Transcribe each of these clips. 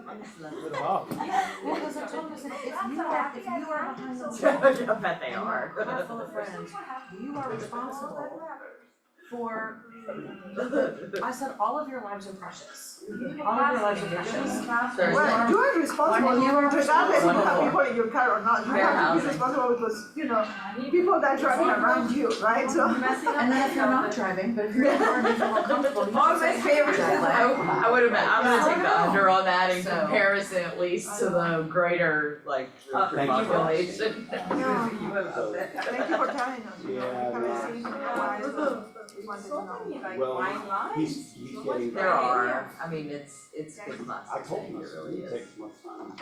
Well, because I told him, I said, if you are behind the wheel. I bet they and are. you're a car full of friends, you are responsible for, I said, all of your lives are precious. All of your lives are precious. Well, you are responsible, You are regardless if you have responsible. people in your car or not, you have to be responsible because, people that are driving around you, right, so. And then if you're not driving, but if you're in the car and you feel more comfortable, you All should my say, favorites is I would have been, I'm gonna take the under on that in So- comparison at least to the greater Thank you. population. Yeah. So, Thank you for telling us, we Yeah, haven't seen it in a while, so we wanted to know. well, he's getting. There are, I mean, it's good class. I told him, I It said, really it is. takes much time.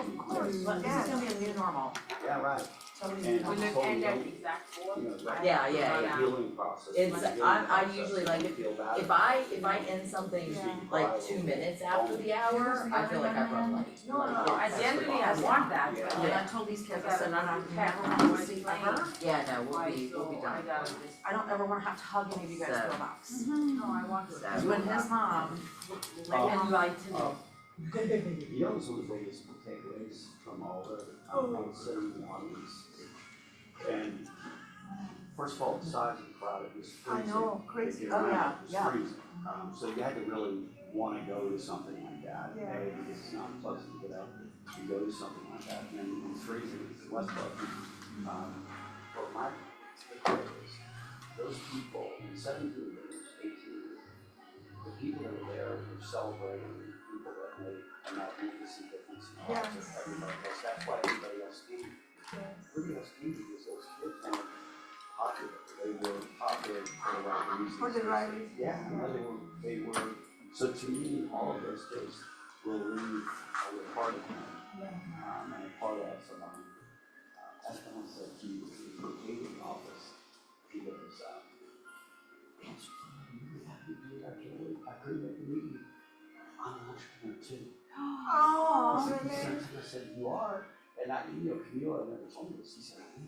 but this is gonna be a new normal. Yeah, right. So we And need to. so, that Yeah. healing process. It's- my healing I process, usually like you feel bad. If I end something like 2 minutes after the hour, I feel like I've run late. No, at the end of the day, I want that, but when I told these kids, I said, I'm not never want to see ever. Yeah, no, we'll be done. I don't ever wanna have to hug any of you guys So- to a box. No, I want to. Cause when his mom, You know, some of the biggest takeaways from all the, sitting in the audience. And first of all, the size of the crowd, it was I freezing. know, crazy. It Oh, yeah, was yeah. freezing. So you had to really wanna go to something like that. Yeah. Because it's not pleasant to get up and go to something like that. And then it's freezing, it's less pleasant. But my takeaways, those people, 17 years, 18 years, the people that were there were celebrating, the people that made a magnificent difference in the lives of everybody else. That's why everybody else came. Everybody else came because those kids weren't popular. They were popular for the right reasons. For the right reasons. Yeah, no, they were, so to me, all of those kids will leave with a part of them, and a part of somebody. That's what I said to you, if you came in the office, he goes, I couldn't make the meeting. I'm an entrepreneur too. Oh, He really? said, I said, you are? And Camilo never told me this. He said, I am.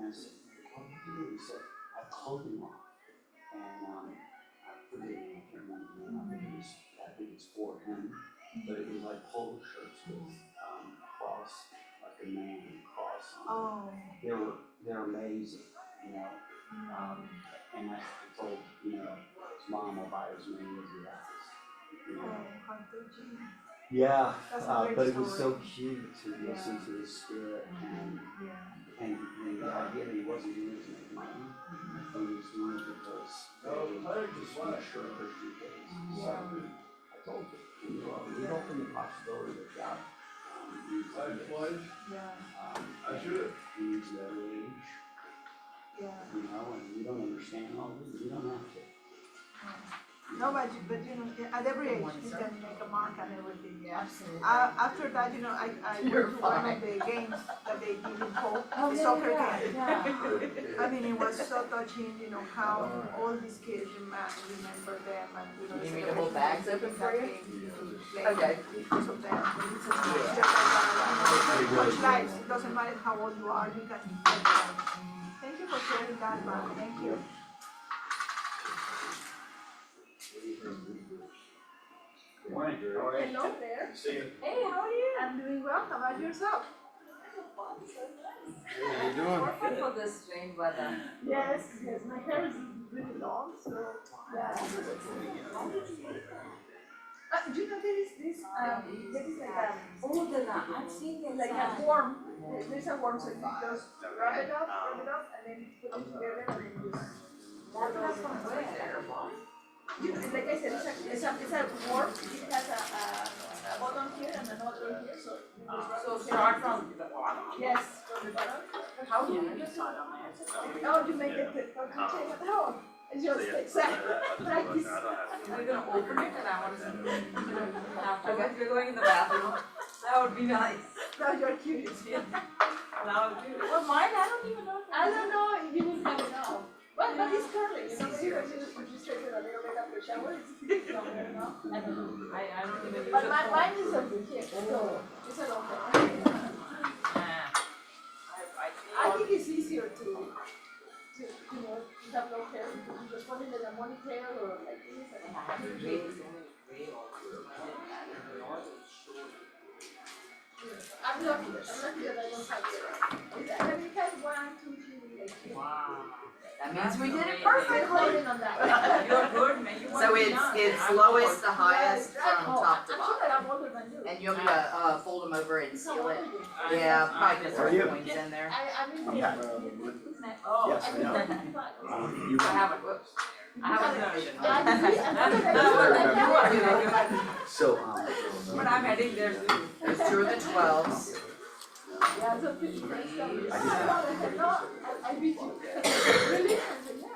And I said, what do you do? He said, I have clothing line. And I forget, I can't remember the name. I think it's for him. But it was like polo shirts with cross, like a man cross on it. Oh. They're amazing, and I told, his mom will buy as many as he has, Yeah, That's a great but it was so story. cute to listen to his spirit and the idea that he wasn't doing it to make money, but he was doing it because he was just want to sure Christian kids. So I told him, we open the possibility that God needs kids. He needs that age, and we don't understand all of it, we don't have to. No, but at every age, you can make a mark and everything, yeah. Absolutely. After that, I went to one of the games that they did in Hope, the soccer game. I mean, it was so touching, how all these kids remember them and, You mean to hold bags open for you? Okay. Because of them. It's just much lives, it doesn't matter how old you are, you can help them. Thank you for sharing that, man, thank you. Good morning, how are you? Hello there. See you. Hey, how are you? I'm doing well, how about yourself? How you doing? Perfect for this strange weather. Yes, my hair is really long, so yeah. Do you know there is this like I've seen this. like a worm. There's a worm, so you just rub it up, and then put them together and then just. That's from where? Like I said, it's a worm. It has a bottom here and another here, so you just rub it Start from the bottom. Yes, from the bottom. How do you decide on that? Oh, you make it contain at home. It's just exactly practice. We're gonna open it and I wanna see. After you're going in the bathroom. That would be nice. Now you're curious. That would be. Well, mine, I don't even know. I don't know, you didn't have enough. But it's curly, seriously, you straighten a little bit after shower, it's longer, no? I don't even use it. But mine is over here, so it's a long one. I think it's easier to have long hair, because you just put it in a ponytail or like this and. lucky that I don't have it. And we had 1, 2, 3, like. Wow. That means we did it We're perfectly. holding on that. You're good, man, you So it's lowest to highest from top to I'm sure bottom. that I'm older than you. And you'll fold them over and seal it. Yeah, probably put Are you? some coins in there. I mean. Oh. Yes, I know. You I haven't, whoops. I haven't done it. So, But I'm heading there soon. There's 2 of the 12s. Yeah, so 50 next time. I did that. No, I beat you. Really? I said, yeah.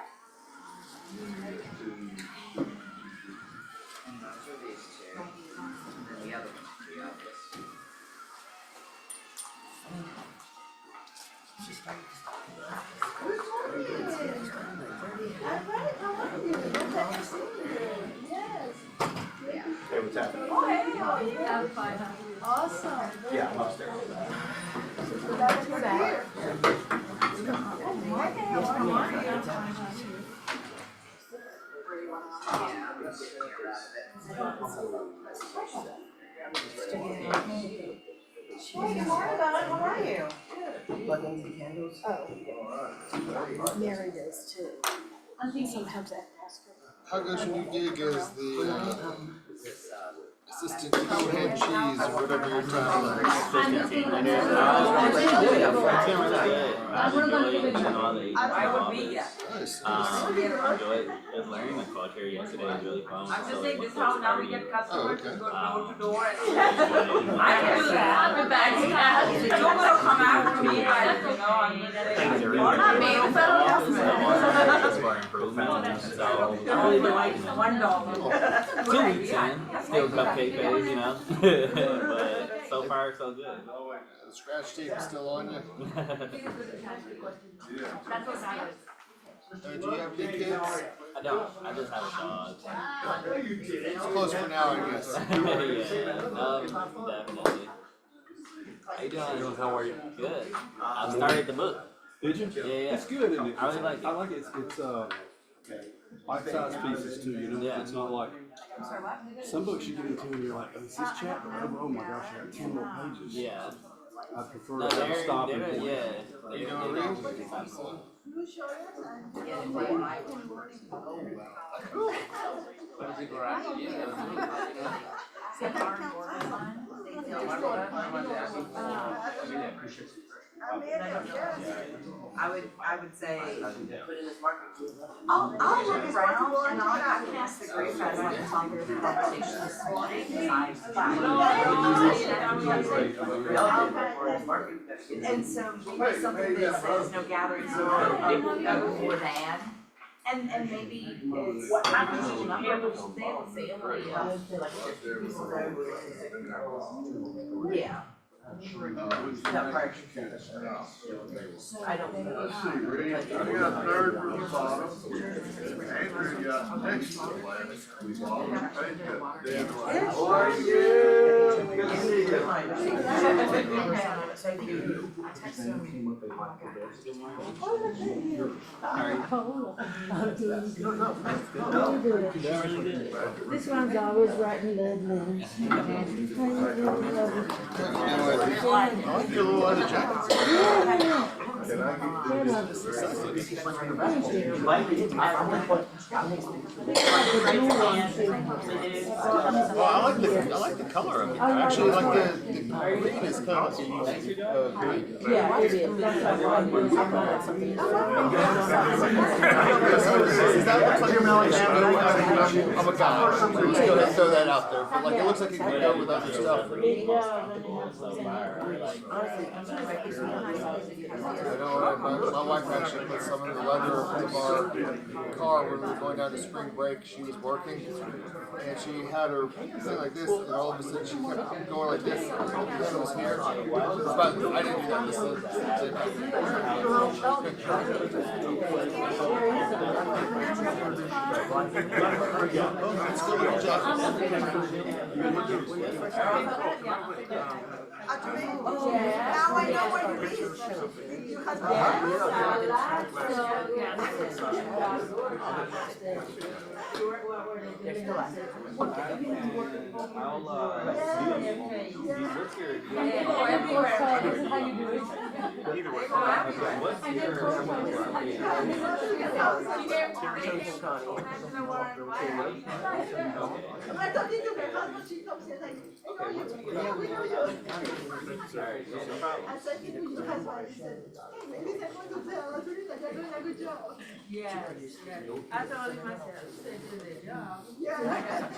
And those are these 2. And the other one's 3 obvious. I'm right, how are you? Long time no see you. Yes. hey, what's happening? Oh, hey, how are you? I'm fine. Awesome. Yeah, I'm upstairs. Glad you're here. Morning, how are you? Hey, good morning, Don, how are you? Mary does too. I think sometimes I ask her. How good should you gig as the assistant to hand cheese or whatever your title is? I would be, yeah. Nice. Enjoyed learning the culture yesterday was really fun. I'm just saying, this is how now we get customers to okay. go door to door and. I can do that. I'm a bad You're gonna come after me, I, Things are really Well, not me, the federal It's for improvement, so. I really like $1. 2 weeks in, still cupcake phase, you know, but so far so good. The scratch tape is still on you. Do you have any kids? I don't, I just have a dog. It's close for now, I guess. Yeah, definitely. How you doing? How are you? Good. I started the book. Did you? Yeah, yeah. It's good, isn't it? I really like it. I like it. It's bite-sized pieces too, you know? Yeah. It's not like, some books you get into and you're like, oh, is this chapter over? Oh my gosh, I got 10 more pages. Yeah. I prefer No, to stop and. they're, yeah. You gonna read? You show us and. Yeah, they might. I made it, yes. I would say, I'll look around and I can ask the group guys on the top of the conversation this morning. and so maybe something that says no gatherings before than. And maybe it's, what time is it? They have a family of like 50 people over. Yeah. I don't know. I got third from the bottom. Andrew got next to the last. How are you? Good to see you. This one's always writing love letters. I like your little leather jackets. Well, I like the color of it. I actually like the green is kind of green. Yeah, it is. That's how I use it. I'm not something. Does that look like Alabama? I'm a guy, so let's go ahead and throw that out there. But like, it looks like it could go with other stuff. It I know, my wife actually put some in the leather of our car when we were going down to spring break. She was working, and she had her thing like this, and all of a sudden she kept going like this. And it was here. It was about, I didn't do that. This it's still a little Now I know where to be. You have then I'll, Yeah. what's your? And people everywhere say, this is how you do it. Either way. Okay, what's And then your? Coach says, this is how you do I'm talking to her husband, she comes in like, I know you, we know you. Alright, no problem. I said to your husband, he said, hey, maybe they're going to tell us, they're doing a good job. Yes, yes. I told him myself, they do their job. Yeah.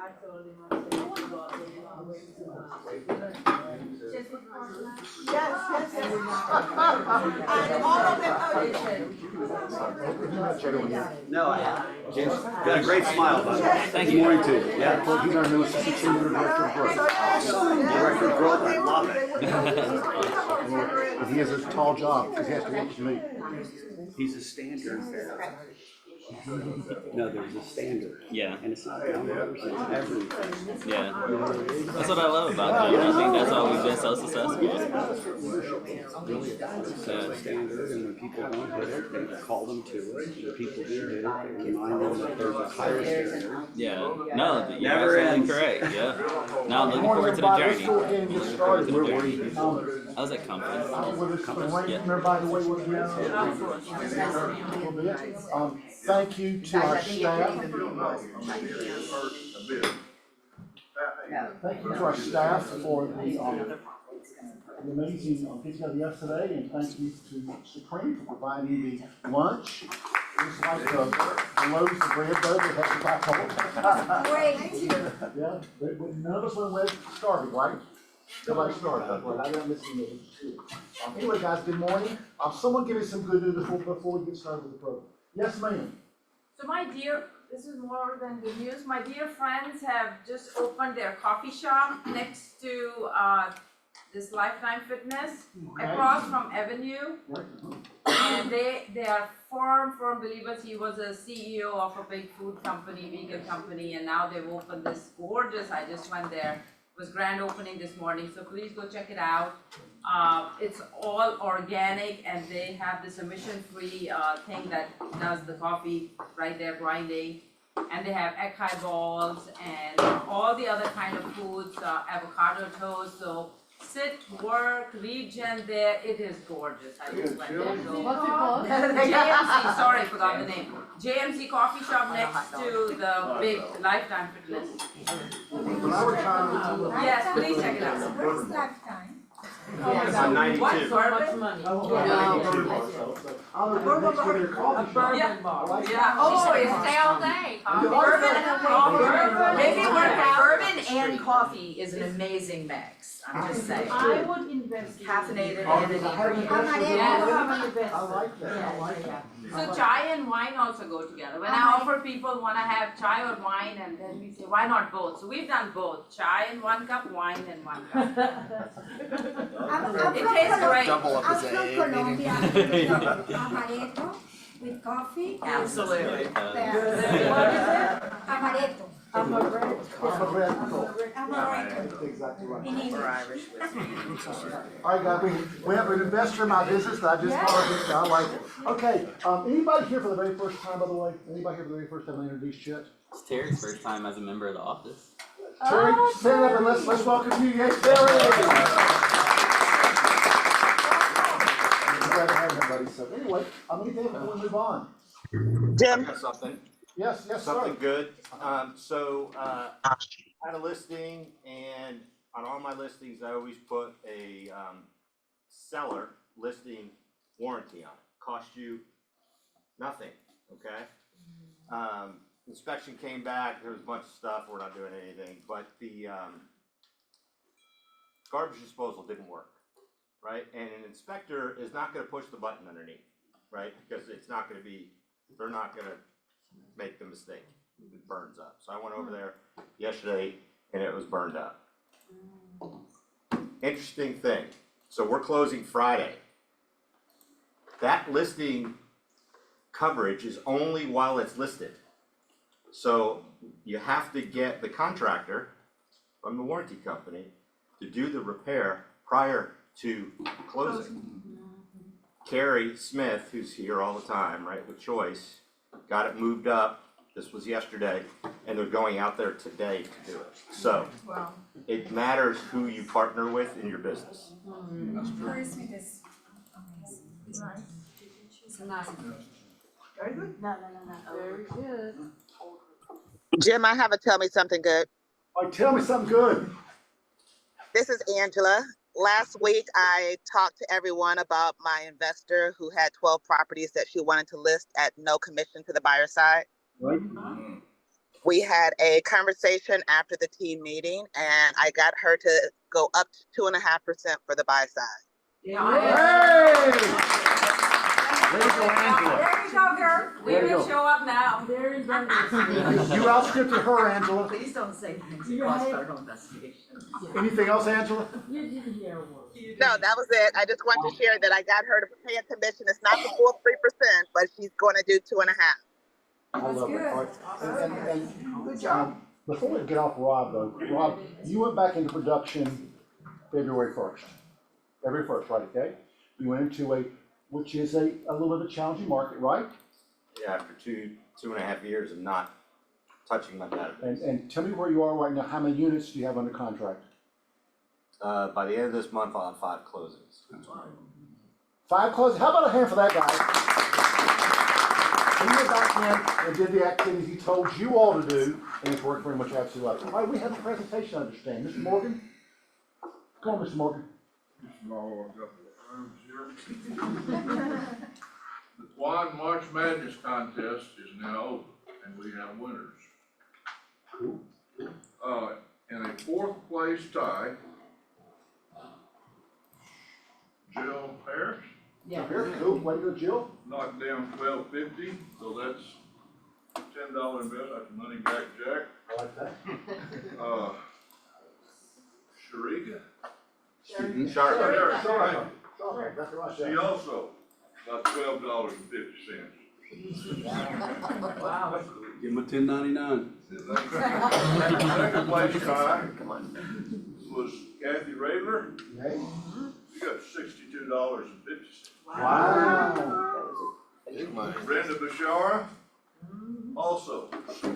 I told him myself, well, Yes, yes, yes. And all of them are. No, I haven't. James, got a great smile, bud. Thank you. Good morning to you. Yeah, he's our new assistant senior director of growth. Director of growth, I love it. And he has a tall job because he has to work with me. He's a standard. No, there's a standard. Yeah. And it's not down there, it's everything. Yeah. That's what I love about them. I think that's why we've been so successful. It's a standard, and when people don't hit it, they call them to it. When people do hit it, they remind them that there's a higher standard. Yeah. No, you're Never absolutely ends. correct. Yeah. Now I'm looking forward to the journey. Looking forward to the journey. I was at Compass. Everybody, the way we're thank you to our staff. Thank you to our staff for the amazing get together yesterday, and thank you to Supreme for providing the lunch. It's like the loaves of bread though, that has to back home. Thank you. Yeah, but none of us went away starving, right? Nobody starved, right? I didn't miss any. Anyway, guys, good morning. Someone give me some good news before we get started with the program. Yes, ma'am. So my dear, this is more than good news. My dear friends have just opened their coffee shop next to this Lifetime Fitness across from Avenue. And they are firm believers. He was a CEO of a big food company, vegan company, and now they've opened this gorgeous, I just went there. It was grand opening this morning, so please go check it out. It's all organic, and they have this emission-free thing that does the coffee right there grinding. And they have acai balls and all the other kind of foods, avocado toast. So sit, work, regen there. It is gorgeous. I just went there. So, What's it called? JMC, sorry, I forgot the name. JMC Coffee Shop next to the big Lifetime Fitness. Yes, please check it out. Where's Lifetime? Yes, on 92. What, bourbon? Yeah. Yeah. Oh, you stay all day. Bourbon and coffee. Maybe bourbon and coffee is an amazing mix. I'm just saying. I would invest. Caffeinated and inebriated. Yes. I like that, I like that. So chai and wine also go together. When I offer people wanna have chai or wine, and then we say, why not both? So we've done both, chai in 1 cup, wine in 1 cup. It tastes great. Double up I'm his from A. Colombia, amaretto with coffee. Absolutely. Amaretto. Amaretto. Exactly right. In English. All right, guys, we have an investor in my business that I just called. I like it. Okay, anybody here for the very first time, by the way? Anybody here for the very first time I introduced Chet? It's Terry's first time as a member of the office. Terry, stand up and let's welcome you. Yes, Terry. Glad to have you, buddy. So anyway, anything before we move on? I got something, Yes, yes, something sir. good. I had a listing, and on all my listings, I always put a, seller listing warranty on it. Cost you nothing, okay? Inspection came back, there was a bunch of stuff, we're not doing anything, but the, garbage disposal didn't work, right? And an inspector is not gonna push the button underneath, right? Because it's not gonna be, they're not gonna make the mistake, it burns up. So I went over there yesterday and it was burned up. Interesting thing, so we're closing Friday. That listing coverage is only while it's listed. So you have to get the contractor from the warranty company to do the repair prior to closing. Carrie Smith, who's here all the time, right, with Choice, got it moved up This was yesterday, and they're going out there today to do it. So, Wow. it matters who you partner with in your business. Charisma is Right. amazing. Very good. Very good. Jim, I have a tell me something good. All right, tell me something good. This is Angela. Last week, I talked to everyone about my investor who had 12 properties that she wanted to list at no commission to the buyer side. Right? We had a conversation after the team meeting, and I got her to go up to 2.5% for the buy side. Hey! There you go, Angela. There you go, girl. We There you will go. show up now. There you go. You outstripped her, Angela. Please don't say things that cause federal investigation. Anything else, Angela? No, that was it. I just wanted to share that I got her to pay a commission. It's not the full 3%, but she's going to do 2.5%. I love it. All right. And Good job. before we get off Rob though, Rob, you went back into production February 1st. February 1st, right, okay? You went into which is a little bit of a challenging market, right? Yeah, after two and a half years of not touching my database. And tell me where you are right now. How many units do you have under contract? By the end of this month, I'll have 5 closings. 5 closings. How about a hand for that guy? He went back in and did the activities he told you all to do, and it's worked very much absolutely right. All right, we have a presentation, I understand. Mr. Morgan? Come on, Mr. Morgan. The Twine March Madness contest is now over, and we have winners. Cool. In a 4th place tie, Jill Harris Here, cool. Way to go, Jill. knocked down $12.50, so that's $10 investment, that's money back, Jack. I like that. Sharika, Sharp. Sorry, that's right. she also got $12.50. Wow. Give him a 1099. Second place tie was Kathy Raylor, Okay. she got $62.50. Wow. Brenda Bashara, also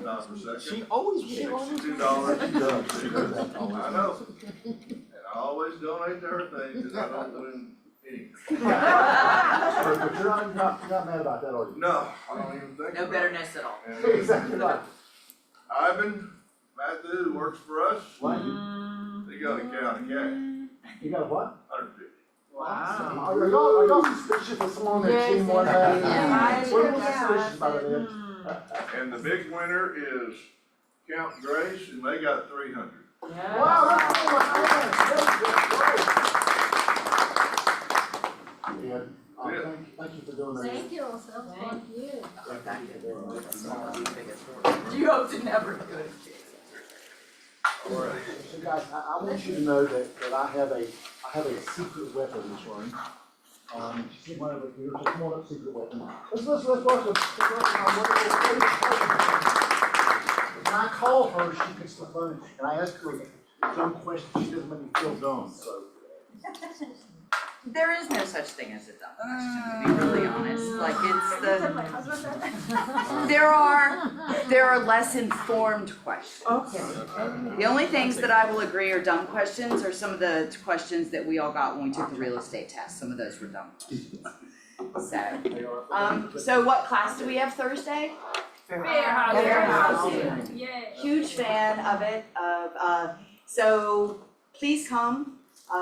not for second. She always $62. She does that all the I time. know. And I always donate to her thing, cause I don't win anything. But you're not mad about that, are you? No, I don't even think No about it. bitterness at all. And Exactly right. Ivan Matthew, who works for us, Right. he got a county cash, You got a what? 150. Wow. Are y'all suspicious of someone on their team one day? Yeah. We're a little suspicious about it. And the big winner is Count Grace, and they got 300. Wow, that's cool, man. Thank you for doing that. Thank you, so thank you. Do you hope to never do it again? So guys, I want you to know that I have a secret weapon in this room. She's one over here, so come on up, secret weapon. Let's welcome my wonderful lady. When I call her, she picks the phone, and I ask her a dumb question, she doesn't make me feel dumb, so. There is no such thing as a dumb question, to be really honest, like there are less informed questions. Okay. The only things that I will agree are dumb questions are some of the questions that we all got when we took the real estate test, some of those were dumb questions. So what class do we have Thursday? Fair Fair housing. housing. Yeah. Huge fan of it, so please come.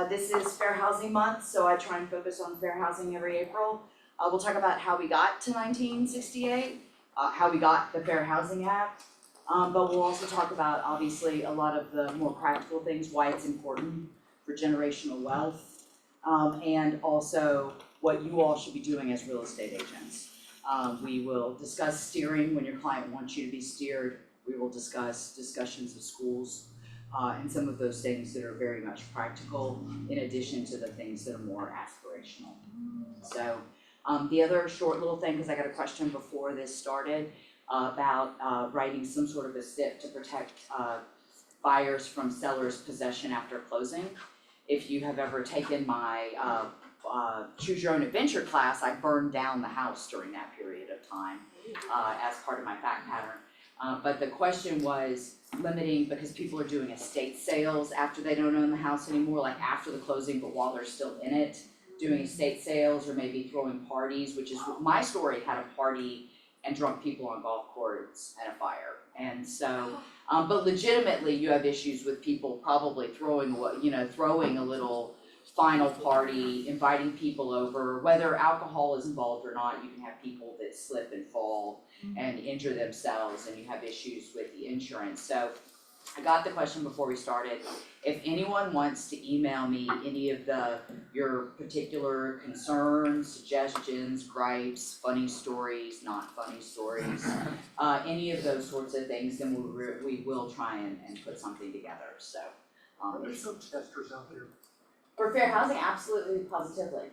This is Fair Housing Month, so I try and focus on fair housing every April. We'll talk about how we got to 1968, how we got the Fair Housing Act. But we'll also talk about, obviously, a lot of the more practical things, why it's important for generational wealth, and also what you all should be doing as real estate agents. We will discuss steering when your client wants you to be steered. We will discuss discussions of schools, and some of those things that are very much practical, in addition to the things that are more aspirational. So, the other short little thing, because I got a question before this started, about writing some sort of a SIP to protect buyers from sellers' possession after closing. If you have ever taken my Choose Your Own Adventure class, I burned down the house during that period of time as part of my fact pattern. But the question was limiting, because people are doing estate sales after they don't own the house anymore, like after the closing, but while they're still in it, doing estate sales or maybe throwing parties, which is, my story had a party and drunk people on golf courts and a fire. And so, but legitimately, you have issues with people probably throwing a little final party, inviting people over, whether alcohol is involved or not. You can have people that slip and fall and injure themselves, and you have issues with the insurance. So I got the question before we started. If anyone wants to email me any of your particular concerns, suggestions, gripes, funny stories, not funny stories, any of those sorts of things, then we will try and put something together. So There's some testers out there. for fair housing, absolutely, positively.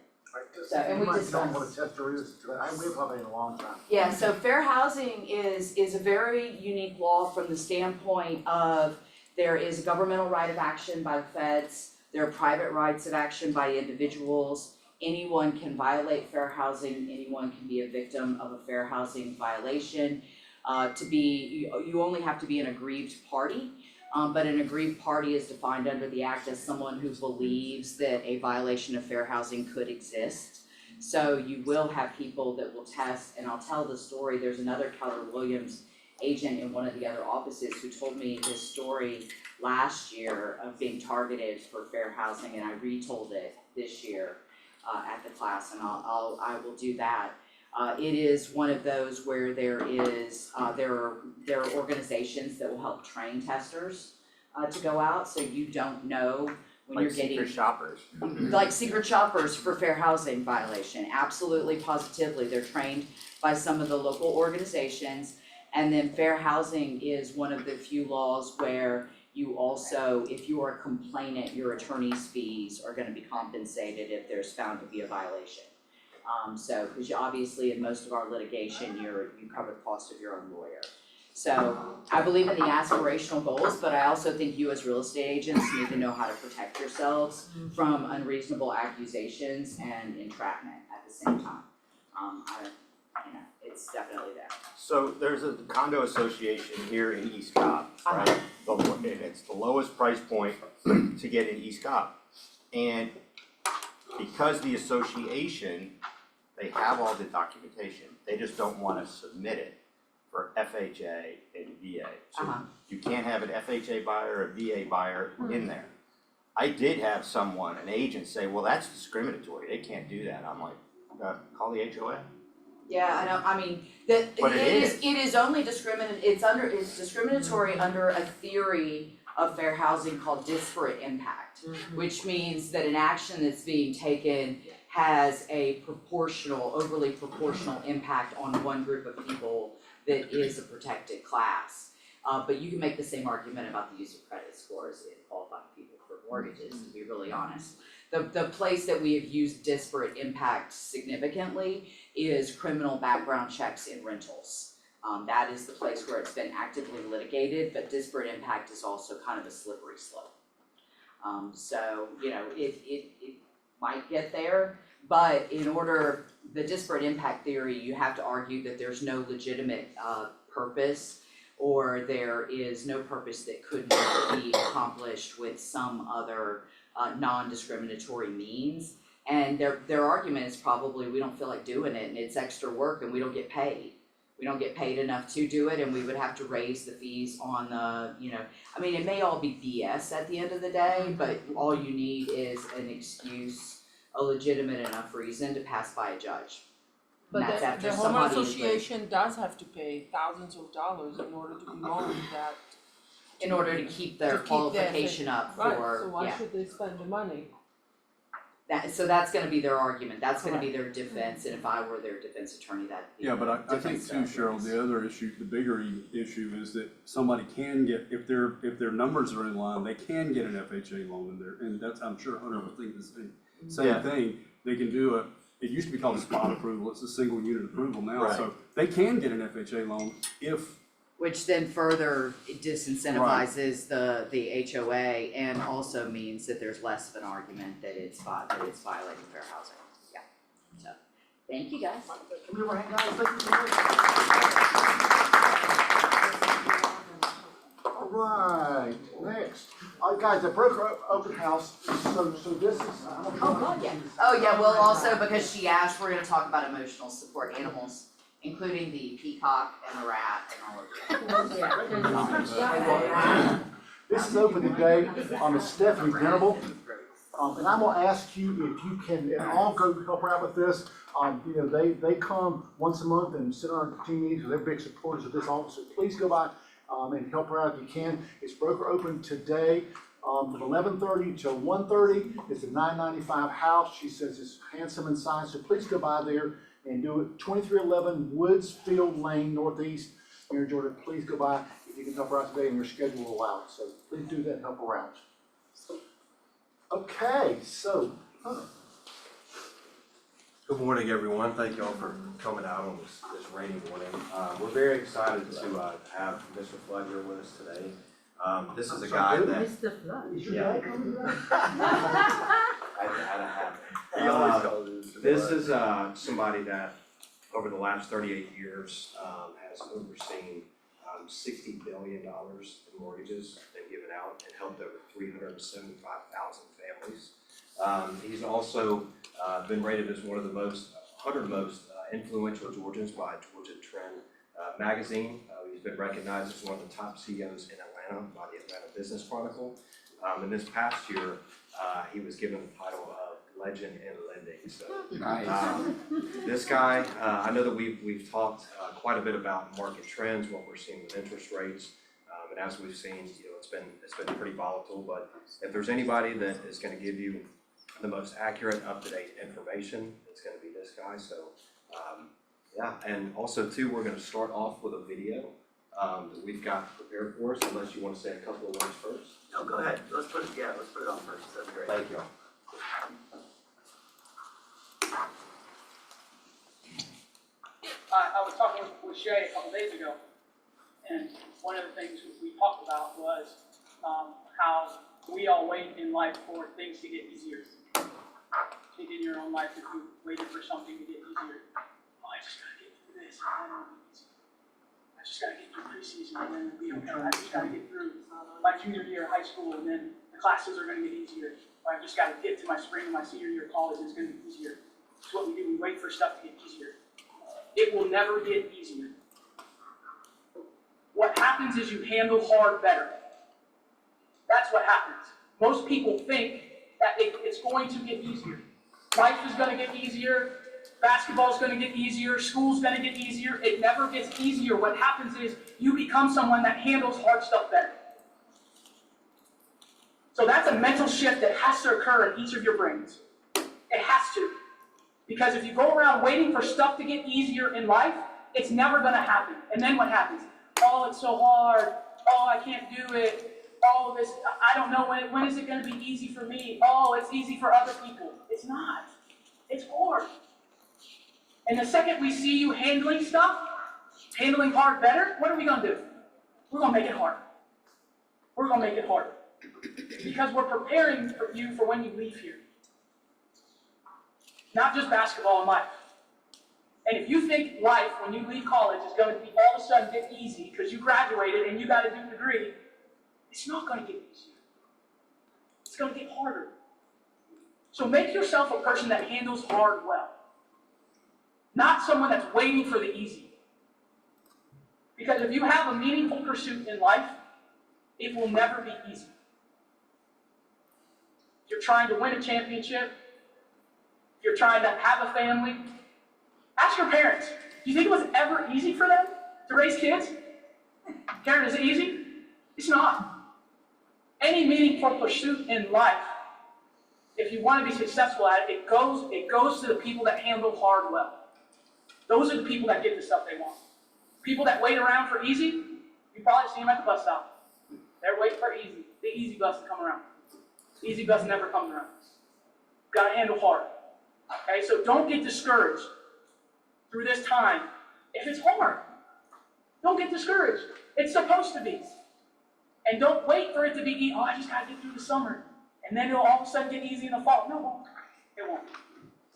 So, and we just Tell them what a tester is, we've probably in a long time. Yeah, so fair housing is a very unique law from the standpoint of there is a governmental right of action by the feds, there are private rights of action by individuals. Anyone can violate fair housing, anyone can be a victim of a fair housing violation. You only have to be an aggrieved party, but an aggrieved party is defined under the act as someone who believes that a violation of fair housing could exist. So you will have people that will test, and I'll tell the story. There's another Keller Williams agent in one of the other offices who told me his story last year of being targeted for fair housing, and I retold it this year at the class, and I will do that. It is one of those where there are organizations that will help train testers to go out, so you don't know when you're getting. Like secret shoppers. Like secret shoppers for fair housing violation, absolutely, positively, they're trained by some of the local organizations. And then fair housing is one of the few laws where you also, if you are a complainant, your attorney's fees are gonna be compensated if there's found to be a violation. So, because you obviously in most of our litigation, you cover the cost of your own lawyer. So I believe in the aspirational goals, but I also think you as real estate agents need to know how to protect yourselves from unreasonable accusations and entrapment at the same time. It's definitely there. So there's a condo association here in East Cobb, right? And it's the lowest price point to get in East Cobb. And because the association, they have all the documentation, they just don't wanna submit it for FHA and VA. So you can't have an FHA buyer or a VA buyer in there. I did have someone, an agent, say, well, that's discriminatory, they can't do that. I'm like, call the HOA. Yeah, I know, I mean, But it is only it's discriminatory under a theory of fair housing called disparate impact, which means that an action that's being taken has a overly proportional impact on one group of people that is a protected class. But you can make the same argument about the use of credit scores in qualifying people for mortgages, to be really honest. The place that we have used disparate impact significantly is criminal background checks in rentals. That is the place where it's been actively litigated, but disparate impact is also kind of a slippery slope. So, it might get there, but the disparate impact theory, you have to argue that there's no legitimate purpose, or there is no purpose that could not be accomplished with some other non-discriminatory means. And their argument is probably, we don't feel like doing it and it's extra work and we don't get paid. We don't get paid enough to do it, and we would have to raise the fees on it may all be BS at the end of the day, but all you need is an excuse, a legitimate enough reason to pass by a judge. And that's But after the somebody home association does have to pay thousands of dollars in order to be loaned that. in order to keep their qualification up for, Right, so why should they spend the money? So that's gonna be their argument, that's gonna be their defense, and if I were their defense attorney, that'd be Yeah, but I think too, Cheryl, the other issue, the bigger issue is that somebody can get, if their numbers are in line, they can get an FHA loan in there, and that's, I'm sure Hunter would think the same thing. They can do it used to be called a spot approval, it's a single unit approval now, so they can get an FHA loan which then further disincentivizes the HOA and also means that there's less of an argument that it's violating fair housing. Yeah. So, thank you guys. Come here, guys, thank you so much. Guys, the broker open house, so this is, I don't know. Oh, God, yeah. Oh, yeah, we'll also, because she asked, we're gonna talk about emotional support animals, including the peacock and the rat and all of that. This is open today on the Stephanie Venable. And I'm gonna ask you if you can, and I'll go help her out with this. You know, they come once a month and sit on our team meetings, they're big supporters of this office, so please go by and help her out if you can. It's broker open today, from 11:30 till 1:30. It's a $9.95 house. She says it's handsome inside, so please go by there and do it. 2311 Woodsfield Lane Northeast, here in Georgia. Please go by if you can help her out today and your schedule will allow it. So please do that and help her out. Okay, so, Good morning, everyone. Thank you all for coming out on this rainy morning. We're very excited to have Mr. Flood here with us today. This is a guy that. Mr. Flood. Yeah. I had to have it. This is somebody that over the last 38 years has overseen $60 billion in mortgages been given out and helped over 375,000 families. He's also been rated as one of the 100 most influential Georgians by Georgia Trend magazine. He's been recognized as one of the top CEOs in Atlanta by the Atlanta Business Chronicle. And this past year, he was given the title of Legend in Lending. So, this guy, I know that we've talked quite a bit about market trends, what we're seeing with interest rates, and as we've seen, it's been pretty volatile. But if there's anybody that is going to give you the most accurate, up-to-date information, it's going to be this guy. So, yeah, and also too, we're going to start off with a video that we've got prepared for us. Unless you want to say a couple of words first. No, go ahead. Let's put it on first. That'd be great. Thank you. I was talking with Shay a couple days ago, and one of the things we talked about was how we all wait in life for things to get easier. Think in your own life, if you waited for something to get easier, oh, I just gotta get through this, and then it'll be easy. I just gotta get through preseason, and then it'll be okay. I just gotta get through my junior year of high school, and then the classes are gonna get easier. Or I just gotta get to my spring and my senior year of college, and it's gonna be easier. It's what we do. We wait for stuff to get easier. It will never get easier. What happens is you handle hard better. That's what happens. Most people think that it's going to get easier. Life is going to get easier. Basketball is going to get easier. School's going to get easier. It never gets easier. What happens is you become someone that handles hard stuff better. So that's a mental shift that has to occur in each of your brains. It has to. Because if you go around waiting for stuff to get easier in life, it's never going to happen. And then what happens? Oh, it's so hard. Oh, I can't do it. Oh, this, I don't know, when is it going to be easy for me? Oh, it's easy for other people. It's not. It's hard. And the second we see you handling stuff, handling hard better, what are we going to do? We're going to make it hard. We're going to make it hard. Because we're preparing you for when you leave here. Not just basketball and life. And if you think life, when you leave college, is going to be all of a sudden get easy because you graduated and you got a new degree, it's not going to get easier. It's going to get harder. So make yourself a person that handles hard well. Not someone that's waiting for the easy. Because if you have a meaningful pursuit in life, it will never be easy. If you're trying to win a championship, if you're trying to have a family, ask your parents. Do you think it was ever easy for them to raise kids? Karen, is it easy? It's not. Any meaningful pursuit in life, if you want to be successful at it, it goes to the people that handle hard well. Those are the people that get the stuff they want. People that wait around for easy, you probably see them at the bus stop. They're waiting for easy, the easy bus to come around. The easy bus never comes around. You've got to handle hard. Okay, so don't get discouraged through this time. If it's hard, don't get discouraged. It's supposed to be. And don't wait for it to be, oh, I just got to get through the summer. And then it'll all of a sudden get easy in the fall. No, it won't. It won't.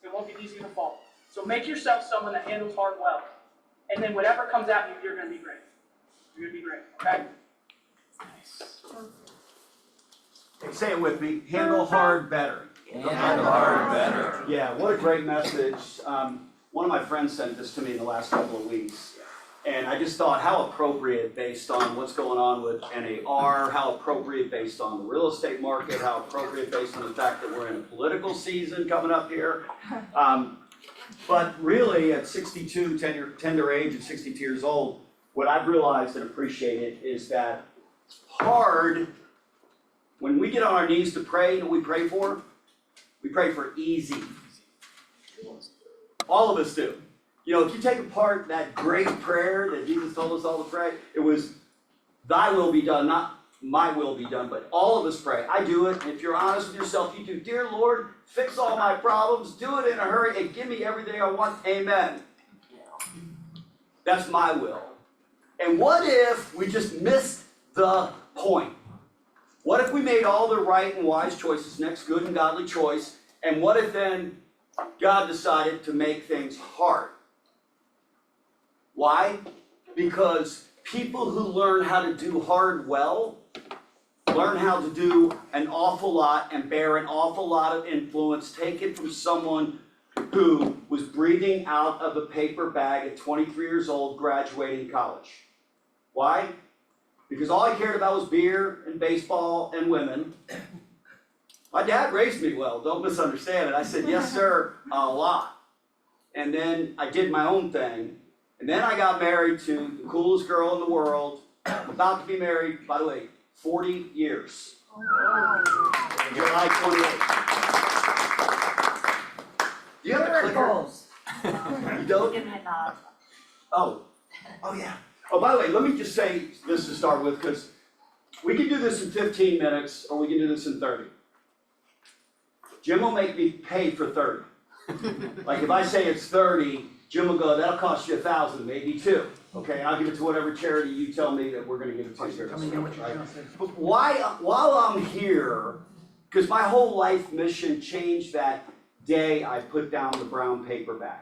It won't get easy in the fall. So make yourself someone that handles hard well. And then whatever comes at you, you're going to be great. You're going to be great, okay? say it with me, handle hard better. Handle hard better. Yeah, what a great message. One of my friends sent this to me in the last couple of weeks. And I just thought how appropriate based on what's going on with NAR, how appropriate based on the real estate market, how appropriate based on the fact that we're in a political season coming up here. But really at 62, tender age at 62 years old, what I've realized and appreciated is that hard, when we get on our knees to pray, what we pray for? We pray for easy. All of us do. You know, if you take apart that great prayer that Jesus told us all to pray, it was, thy will be done, not my will be done, but all of us pray. I do it, and if you're honest with yourself, you do. Dear Lord, fix all my problems, do it in a hurry, and give me everything I want, amen. That's my will. And what if we just missed the point? What if we made all the right and wise choices, next good and godly choice, and what if then God decided to make things hard? Why? Because people who learn how to do hard well, learn how to do an awful lot and bear an awful lot of influence taken from someone who was breathing out of a paper bag at 23 years old graduating college. Why? Because all I cared about was beer and baseball and women. My dad raised me well, don't misunderstand it. I said, yes, sir, a lot. And then I did my own thing. And then I got married to the coolest girl in the world. I'm about to be married, by the way, 40 years. July 28th. Do you have a clicker? You don't? Oh yeah. Oh, by the way, let me just say this to start with, because we can do this in 15 minutes, or we can do this in 30. Jim will make me pay for 30. Like if I say it's 30, Jim will go, that'll cost you 1,000, maybe 2. Okay, and I'll give it to whatever charity you tell me that we're gonna give it to here. Right? But while I'm here, because my whole life mission changed that day I put down the brown paper bag.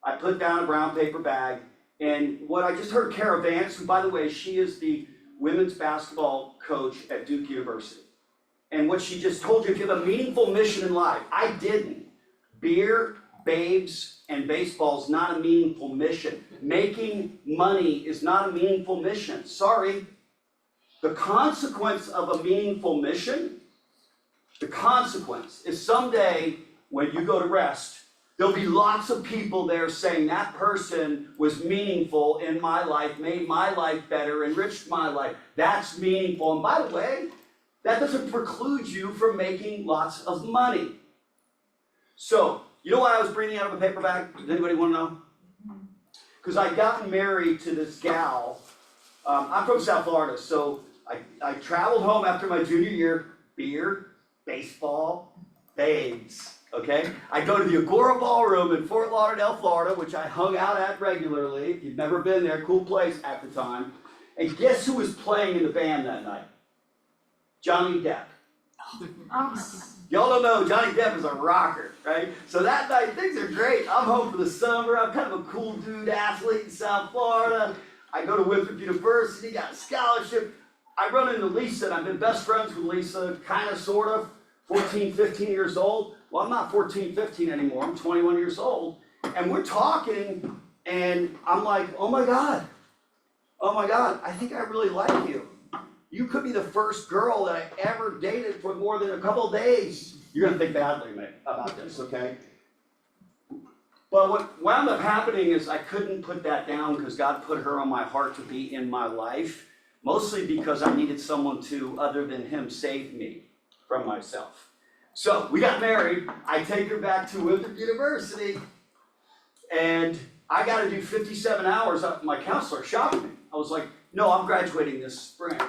I put down a brown paper bag, and what I just heard Kara Vance, who by the way, she is the women's basketball coach at Duke University. And what she just told you, if you have a meaningful mission in life, I didn't. Beer, babes, and baseball is not a meaningful mission. Making money is not a meaningful mission. Sorry. The consequence of a meaningful mission, the consequence is someday when you go to rest, there'll be lots of people there saying that person was meaningful in my life, made my life better, enriched my life. That's meaningful. And by the way, that doesn't preclude you from making lots of money. So, you know why I was breathing out of a paper bag? Does anybody want to know? Because I got married to this gal. I'm from South Florida, so I traveled home after my junior year. Beer, baseball, babes, okay? I go to the Agora Ballroom in Fort Lauderdale, Florida, which I hung out at regularly. If you've never been there, cool place at the time. And guess who was playing in the band that night? Johnny Depp. Y'all don't know, Johnny Depp is a rocker, right? So that night, things are great. I'm home for the summer. I'm kind of a cool dude, athlete in South Florida. I go to Winthrop University, got a scholarship. I run into Lisa, and I've been best friends with Lisa, kind of, sort of, 14, 15 years old. Well, I'm not 14, 15 anymore. I'm 21 years old. And we're talking, and I'm like, oh my God, I think I really like you. You could be the first girl that I ever dated for more than a couple of days. You're gonna think badly about this, okay? But what wound up happening is I couldn't put that down because God put her on my heart to be in my life, mostly because I needed someone to, other than him, save me from myself. So we got married. I take her back to Winthrop University, and I gotta do 57 hours. My counselor shocked me. I was like, no, I'm graduating this spring.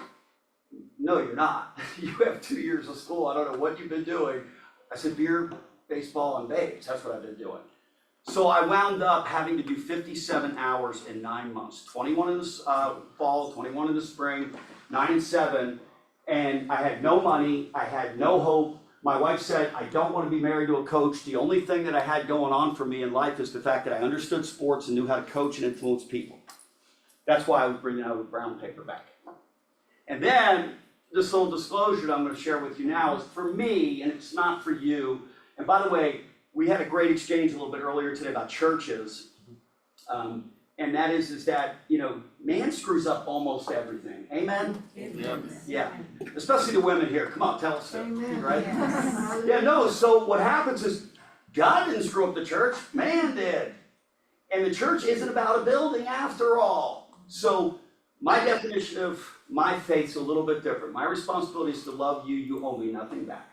No, you're not. You have 2 years of school. I don't know what you've been doing. I said, beer, baseball, and babes. That's what I've been doing. So I wound up having to do 57 hours in 9 months. 21 in the fall, 21 in the spring, 9 and 7. And I had no money. I had no hope. My wife said, I don't want to be married to a coach. The only thing that I had going on for me in life is the fact that I understood sports and knew how to coach and influence people. That's why I was bringing out a brown paper bag. And then this little disclosure that I'm gonna share with you now is for me, and it's not for you. And by the way, we had a great exchange a little bit earlier today about churches. And that is that, man screws up almost everything. Amen? Yeah, especially the women here. Come on, tell us so, right? Yeah, no, so what happens is God didn't screw up the church, man did. And the church isn't about a building after all. So my definition of my faith's a little bit different. My responsibility is to love you, you owe me nothing back.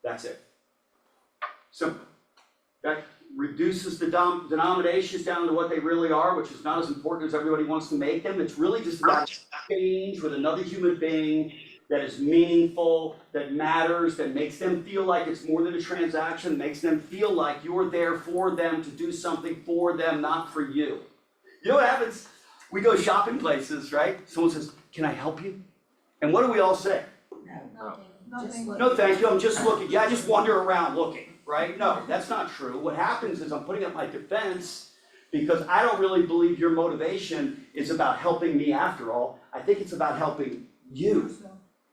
That's it. Simple. That reduces the denominations down to what they really are, which is not as important as everybody wants to make them. It's really just about exchange with another human being that is meaningful, that matters, that makes them feel like it's more than a transaction, makes them feel like you're there for them to do something for them, not for you. You know what happens? We go shopping places, right? Someone says, "Can I help you?" And what do we all say? No, thank you, I'm just looking. Yeah, I just wander around looking, right? No, that's not true. What happens is I'm putting up my defense because I don't really believe your motivation is about helping me after all. I think it's about helping you.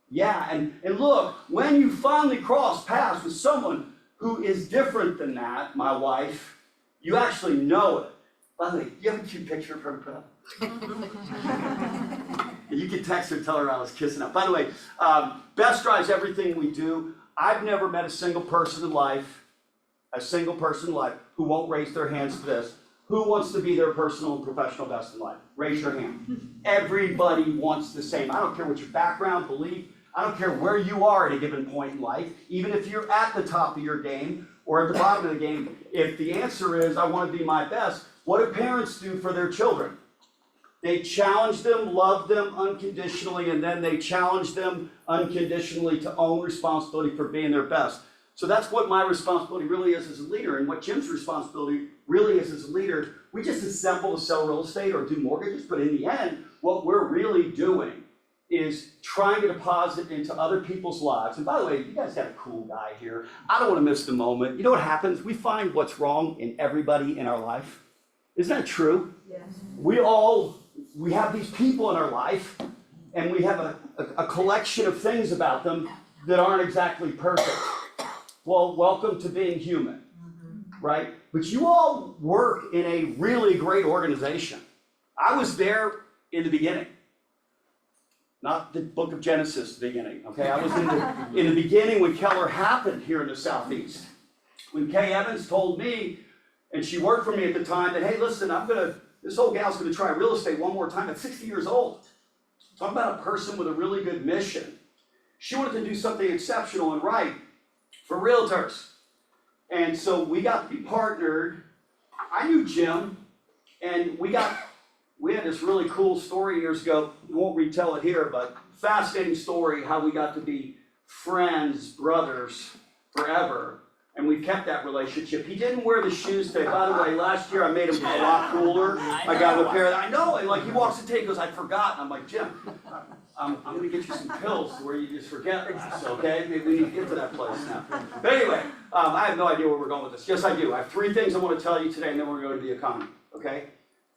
Yeah, and look, when you finally cross paths with someone who is different than that, my wife, you actually know it. By the way, do you have a cute picture of her to put up? You can text her and tell her I was kissing up. By the way, Bess drives everything we do. I've never met a single person in life who won't raise their hands to this. Who wants to be their personal and professional best in life? Raise your hand. Everybody wants the same. I don't care what your background, belief, I don't care where you are at a given point in life, even if you're at the top of your game or at the bottom of the game. If the answer is, I want to be my best, what do parents do for their children? They challenge them, love them unconditionally, and then they challenge them unconditionally to own responsibility for being their best. So that's what my responsibility really is as a leader, and what Jim's responsibility really is as a leader. We just assemble to sell real estate or do mortgages, but in the end, what we're really doing is trying to deposit into other people's lives. And by the way, you guys got a cool guy here. I don't want to miss the moment. You know what happens? We find what's wrong in everybody in our life. Isn't that true? Yes. We have these people in our life, and we have a collection of things about them that aren't exactly perfect. Well, welcome to being human, right? But you all work in a really great organization. I was there in the beginning. Not the book of Genesis, the beginning, okay? I was in the beginning when Keller happened here in the Southeast. When Kay Evans told me, and she worked for me at the time, that, hey, listen, this old gal's gonna try real estate one more time at 60 years old. Talk about a person with a really good mission. She wanted to do something exceptional and right for realtors. And so we got to be partnered. I knew Jim, and we had this really cool story years ago. We won't retell it here, but fascinating story how we got to be friends, brothers, forever. And we've kept that relationship. He didn't wear the shoes today. By the way, last year I made him a lot cooler. I got him a pair I know, and like he walks in today, he goes, I forgot. And I'm like, Jim, I'm gonna get you some pills where you just forget this, okay? Maybe we need to get to that place now. But anyway, I have no idea where we're going with this. Yes, I do. I have 3 things I want to tell you today, and then we're going to the economy, okay?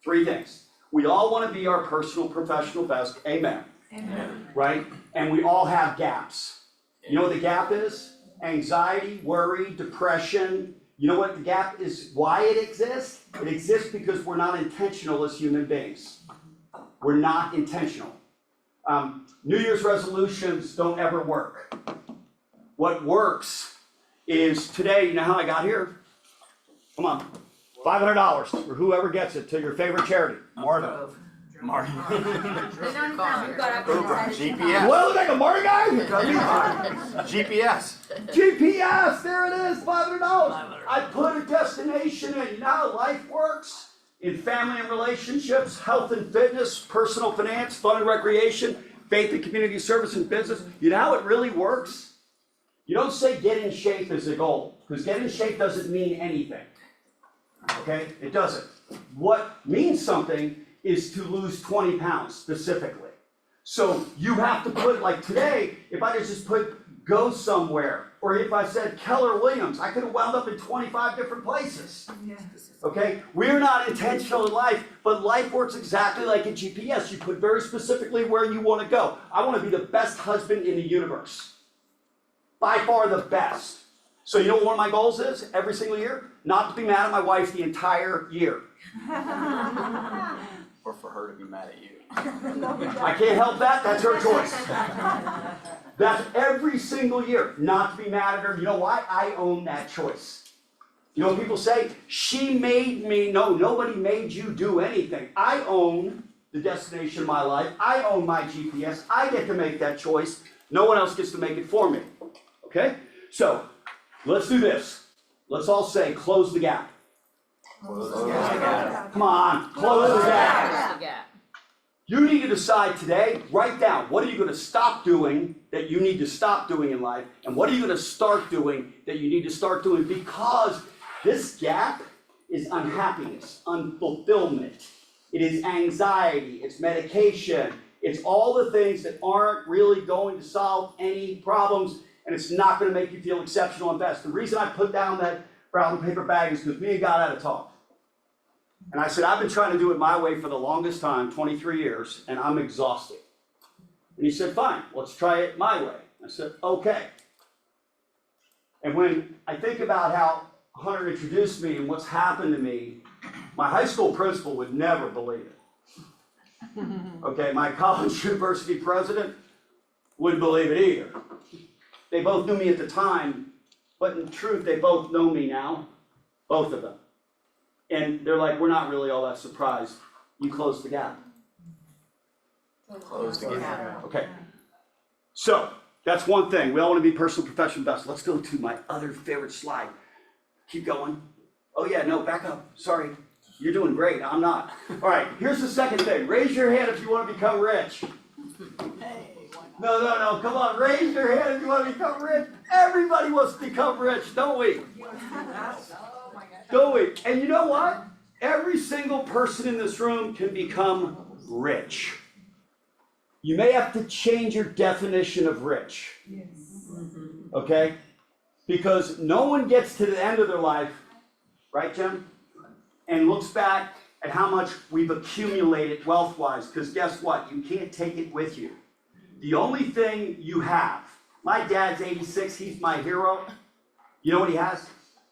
3 things. We all want to be our personal, professional best. Amen. Amen. Right? And we all have gaps. You know what the gap is? Anxiety, worry, depression. You know what the gap is, why it exists? It exists because we're not intentional as human beings. We're not intentional. New Year's resolutions don't ever work. What works is today, you know how I got here? Come on, $500 for whoever gets it to your favorite charity. Marvin. GPS. What, like a Martin guy? GPS. GPS, there it is, $500. I put a destination in. You know how life works? In family and relationships, health and fitness, personal finance, fun and recreation, faith and community service and business. You know how it really works? You don't say get in shape as a goal, because get in shape doesn't mean anything. Okay? It doesn't. What means something is to lose 20 pounds specifically. So you have to put, like today, if I could just put go somewhere, or if I said Keller Williams, I could have wound up in 25 different places. Okay? We're not intentional in life, but life works exactly like a GPS. You put very specifically where you want to go. I want to be the best husband in the universe. By far the best. So you know what one of my goals is every single year? Not to be mad at my wife the entire year. Or for her to be mad at you. I can't help that, that's her choice. That's every single year, not to be mad at her. You know why? I own that choice. You know what people say? She made me. No, nobody made you do anything. I own the destination of my life. I own my GPS. I get to make that choice. No one else gets to make it for me. Okay? So, let's do this. Let's all say, close the gap. Come on, close the gap. You need to decide today, write down, what are you going to stop doing that you need to stop doing in life, and what are you going to start doing that you need to start doing, because this gap is unhappiness, unfulfillment. It is anxiety, it's medication, it's all the things that aren't really going to solve any problems, and it's not going to make you feel exceptional and best. The reason I put down that brown paper bag is because me and God had a talk. And I said, I've been trying to do it my way for the longest time, 23 years, and I'm exhausted. And he said, fine, let's try it my way. I said, okay. And when I think about how Hunter introduced me and what's happened to me, my high school principal would never believe it. Okay, my college university president wouldn't believe it either. They both knew me at the time, but in truth, they both know me now, both of them. And they're like, we're not really all that surprised. You closed the gap. Close the gap. Okay. So, that's one thing. We all want to be personal, professional best. Let's go to my other favorite slide. Keep going. Oh yeah, no, back up. Sorry. You're doing great. I'm not. All right, here's the second thing. Raise your hand if you want to become rich. No, come on. Raise your hand if you want to become rich. Everybody wants to become rich, don't we? Don't we? And you know what? Every single person in this room can become rich. You may have to change your definition of rich. Okay? Because no one gets to the end of their life, right, Jim? And looks back at how much we've accumulated wealth-wise. Because guess what? You can't take it with you. The only thing you have, my dad's 86, he's my hero. You know what he has?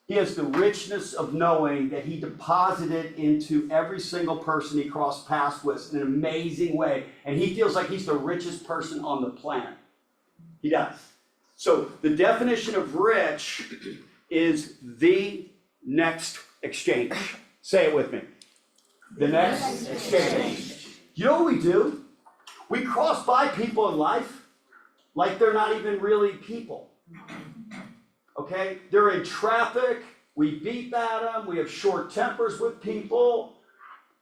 He has the richness of knowing that he deposited into every single person he crossed paths with in an amazing way. And he feels like he's the richest person on the planet. He does. So the definition of rich is the next exchange. Say it with me. The next exchange. You know what we do? We cross by people in life like they're not even really people. Okay? They're in traffic, we beep at them, we have short tempers with people.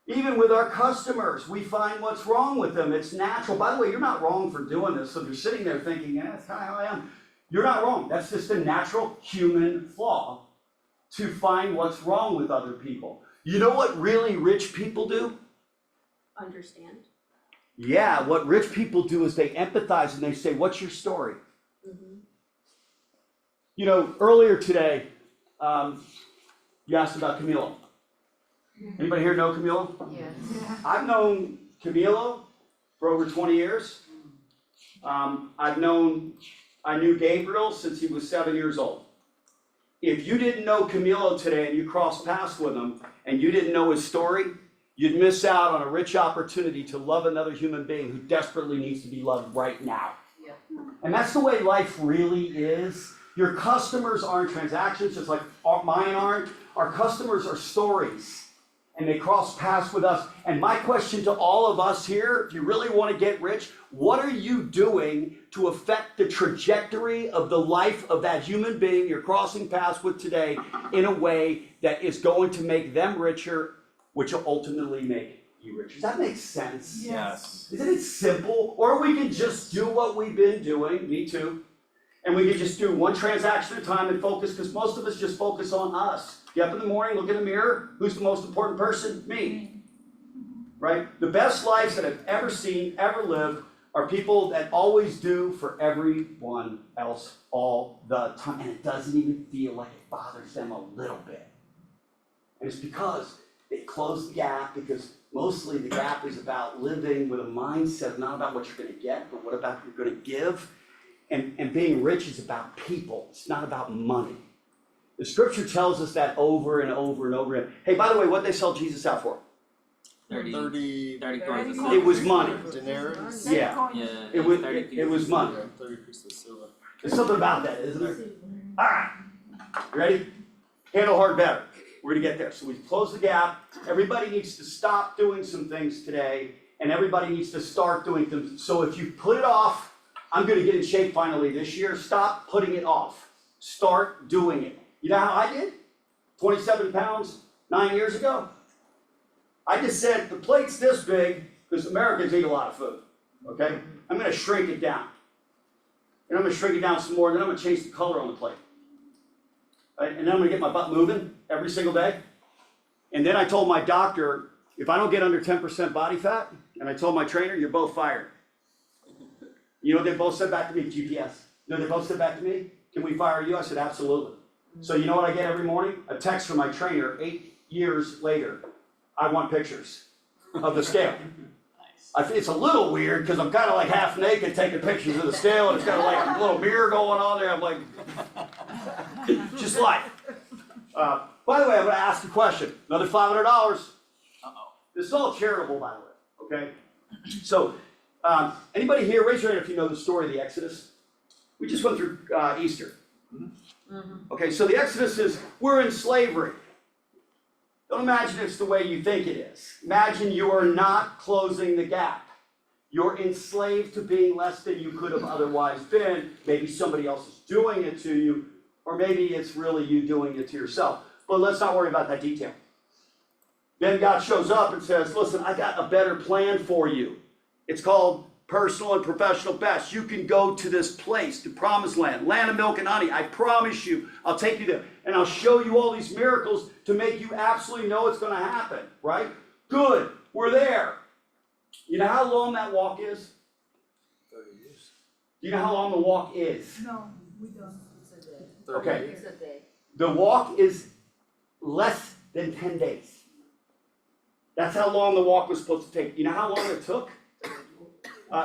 Even with our customers, we find what's wrong with them. It's natural. By the way, you're not wrong for doing this. So if you're sitting there thinking, yeah, that's kind of how I am. You're not wrong. That's just a natural human flaw to find what's wrong with other people. You know what really rich people do? Understand. Yeah, what rich people do is they empathize and they say, what's your story? You know, earlier today, you asked about Camilo. Anybody here know Camilo? Yes. I've known Camilo for over 20 years. I knew Gabriel since he was 7 years old. If you didn't know Camilo today and you crossed paths with him and you didn't know his story, you'd miss out on a rich opportunity to love another human being who desperately needs to be loved right now. Yep. And that's the way life really is. Your customers aren't transactions, just like mine aren't. Our customers are stories. And they cross paths with us. And my question to all of us here, if you really want to get rich, what are you doing to affect the trajectory of the life of that human being you're crossing paths with today in a way that is going to make them richer, which will ultimately make you richer? Does that make sense? Yes. Isn't it simple? Or we can just do what we've been doing, me too, and we can just do one transaction at a time and focus, because most of us just focus on us. Get up in the morning, look in the mirror, who's the most important person? Me. Right? The best lives that I've ever seen, ever lived, are people that always do for everyone else all the time, and it doesn't even feel like it bothers them a little bit. And it's because they close the gap, because mostly the gap is about living with a mindset, not about what you're gonna get, but what about you're gonna give. And being rich is about people, it's not about money. The scripture tells us that over and over and over again. Hey, by the way, what they sell Jesus out for? 30 coins. It was money. Denarius? Yeah. Yeah. It was money. 30 pieces of silver. There's something about that, isn't there? Alright, ready? Handle hard better. We're gonna get there. So we close the gap. Everybody needs to stop doing some things today, and everybody needs to start doing them. So if you put it off, I'm gonna get in shape finally this year. Stop putting it off. Start doing it. You know how I did? 27 pounds 9 years ago. I just said, the plate's this big, because Americans eat a lot of food, okay? I'm gonna shrink it down. And I'm gonna shrink it down some more, and then I'm gonna change the color on the plate. Right? And then I'm gonna get my butt moving every single day. And then I told my doctor, if I don't get under 10% body fat, and I told my trainer, you're both fired. You know what they both said back to me? GPS. You know they both said back to me? Can we fire you? I said, absolutely. So you know what I get every morning? A text from my trainer 8 years later. I want pictures of the scale. It's a little weird because I'm kind of like half naked taking pictures of the scale, and it's got like a little mirror going on there. I'm like, just life. By the way, I'm going to ask a question. Another $500. This is all charitable, by the way. Okay. So, anybody here? Raise your hand if you know the story of the Exodus. We just went through Easter. Okay, so the Exodus is we're in slavery. Don't imagine it's the way you think it is. Imagine you're not closing the gap. You're enslaved to being less than you could have otherwise been. Maybe somebody else is doing it to you, or maybe it's really you doing it to yourself. But let's not worry about that detail. Then God shows up and says, listen, I got a better plan for you. It's called personal and professional best. You can go to this place, the promised land, land of milk and honey. I promise you, I'll take you there. And I'll show you all these miracles to make you absolutely know it's going to happen, right? Good, we're there. You know how long that walk is? 30 years. Do you know how long the walk is? No, we don't. It's a day. Okay. It's a day. The walk is less than 10 days. That's how long the walk was supposed to take. You know how long it took?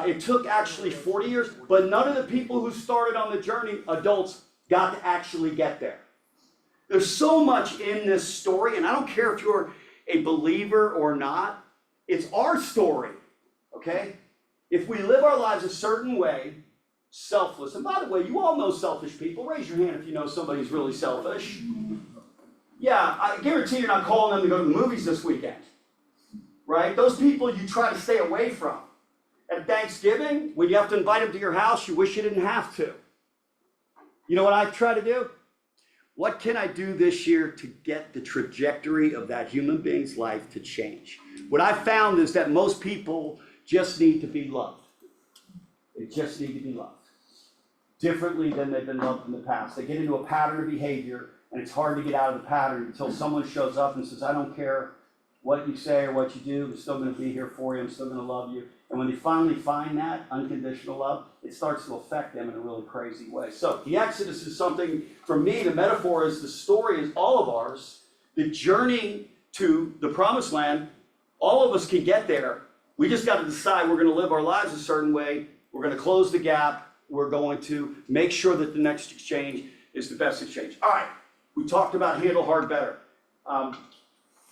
It took actually 40 years, but none of the people who started on the journey, adults, got to actually get there. There's so much in this story, and I don't care if you're a believer or not, it's our story, okay? If we live our lives a certain way, selfless, and by the way, you all know selfish people. Raise your hand if you know somebody who's really selfish. Yeah, I guarantee you're not calling them to go to the movies this weekend, right? Those people you try to stay away from. At Thanksgiving, when you have to invite them to your house, you wish you didn't have to. You know what I try to do? What can I do this year to get the trajectory of that human being's life to change? What I found is that most people just need to be loved. They just need to be loved. Differently than they've been loved in the past. They get into a pattern of behavior, and it's hard to get out of the pattern until someone shows up and says, I don't care what you say or what you do, I'm still going to be here for you, I'm still going to love you. And when they finally find that unconditional love, it starts to affect them in a really crazy way. So the Exodus is something, for me, the metaphor is the story is all of ours. The journey to the promised land, all of us can get there. We just got to decide we're going to live our lives a certain way. We're going to close the gap. We're going to make sure that the next exchange is the best exchange. All right, we talked about handle hard better.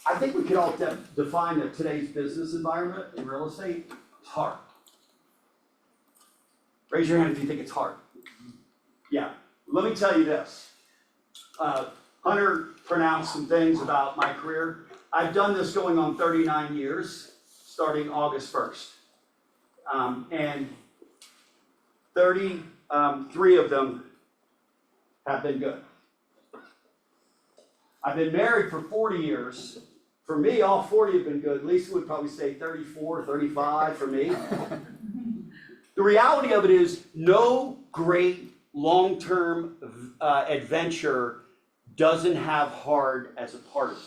I think we can all define that today's business environment in real estate. It's hard. Raise your hand if you think it's hard. Yeah, let me tell you this. Hunter pronounced some things about my career. I've done this going on 39 years, starting August 1st. And 33 of them have been good. I've been married for 40 years. For me, all 40 have been good. Lisa would probably say 34, 35 for me. The reality of it is no great long-term adventure doesn't have hard as a part of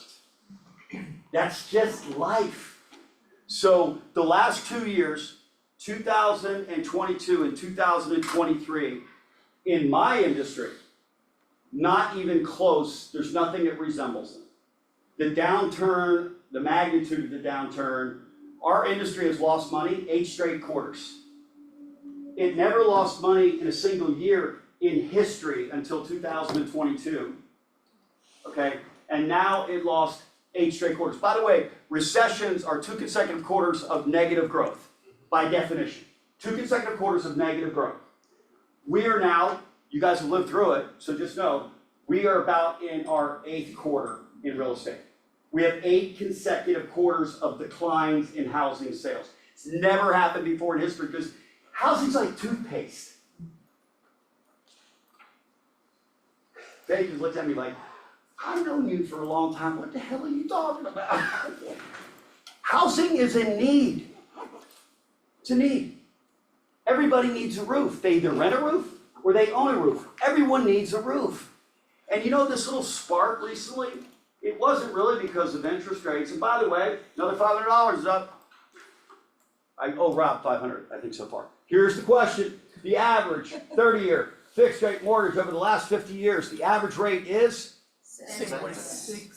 it. That's just life. So the last 2 years, 2022 and 2023, in my industry, not even close, there's nothing that resembles it. The downturn, the magnitude of the downturn, our industry has lost money 8 straight quarters. It never lost money in a single year in history until 2022. Okay, and now it lost 8 straight quarters. By the way, recessions are 2 consecutive quarters of negative growth, by definition. 2 consecutive quarters of negative growth. We are now, you guys have lived through it, so just know, we are about in our 8th quarter in real estate. We have 8 consecutive quarters of declines in housing sales. It's never happened before in history because housing's like toothpaste. They just looked at me like, I've known you for a long time, what the hell are you talking about? Housing is in need. It's a need. Everybody needs a roof. They either rent a roof or they own a roof. Everyone needs a roof. And you know this little spark recently? It wasn't really because of interest rates. And by the way, another $500 is up. I owe Rob 500, I think so far. Here's the question. The average 30-year fixed rate mortgage over the last 50 years, the average rate is? 6.8.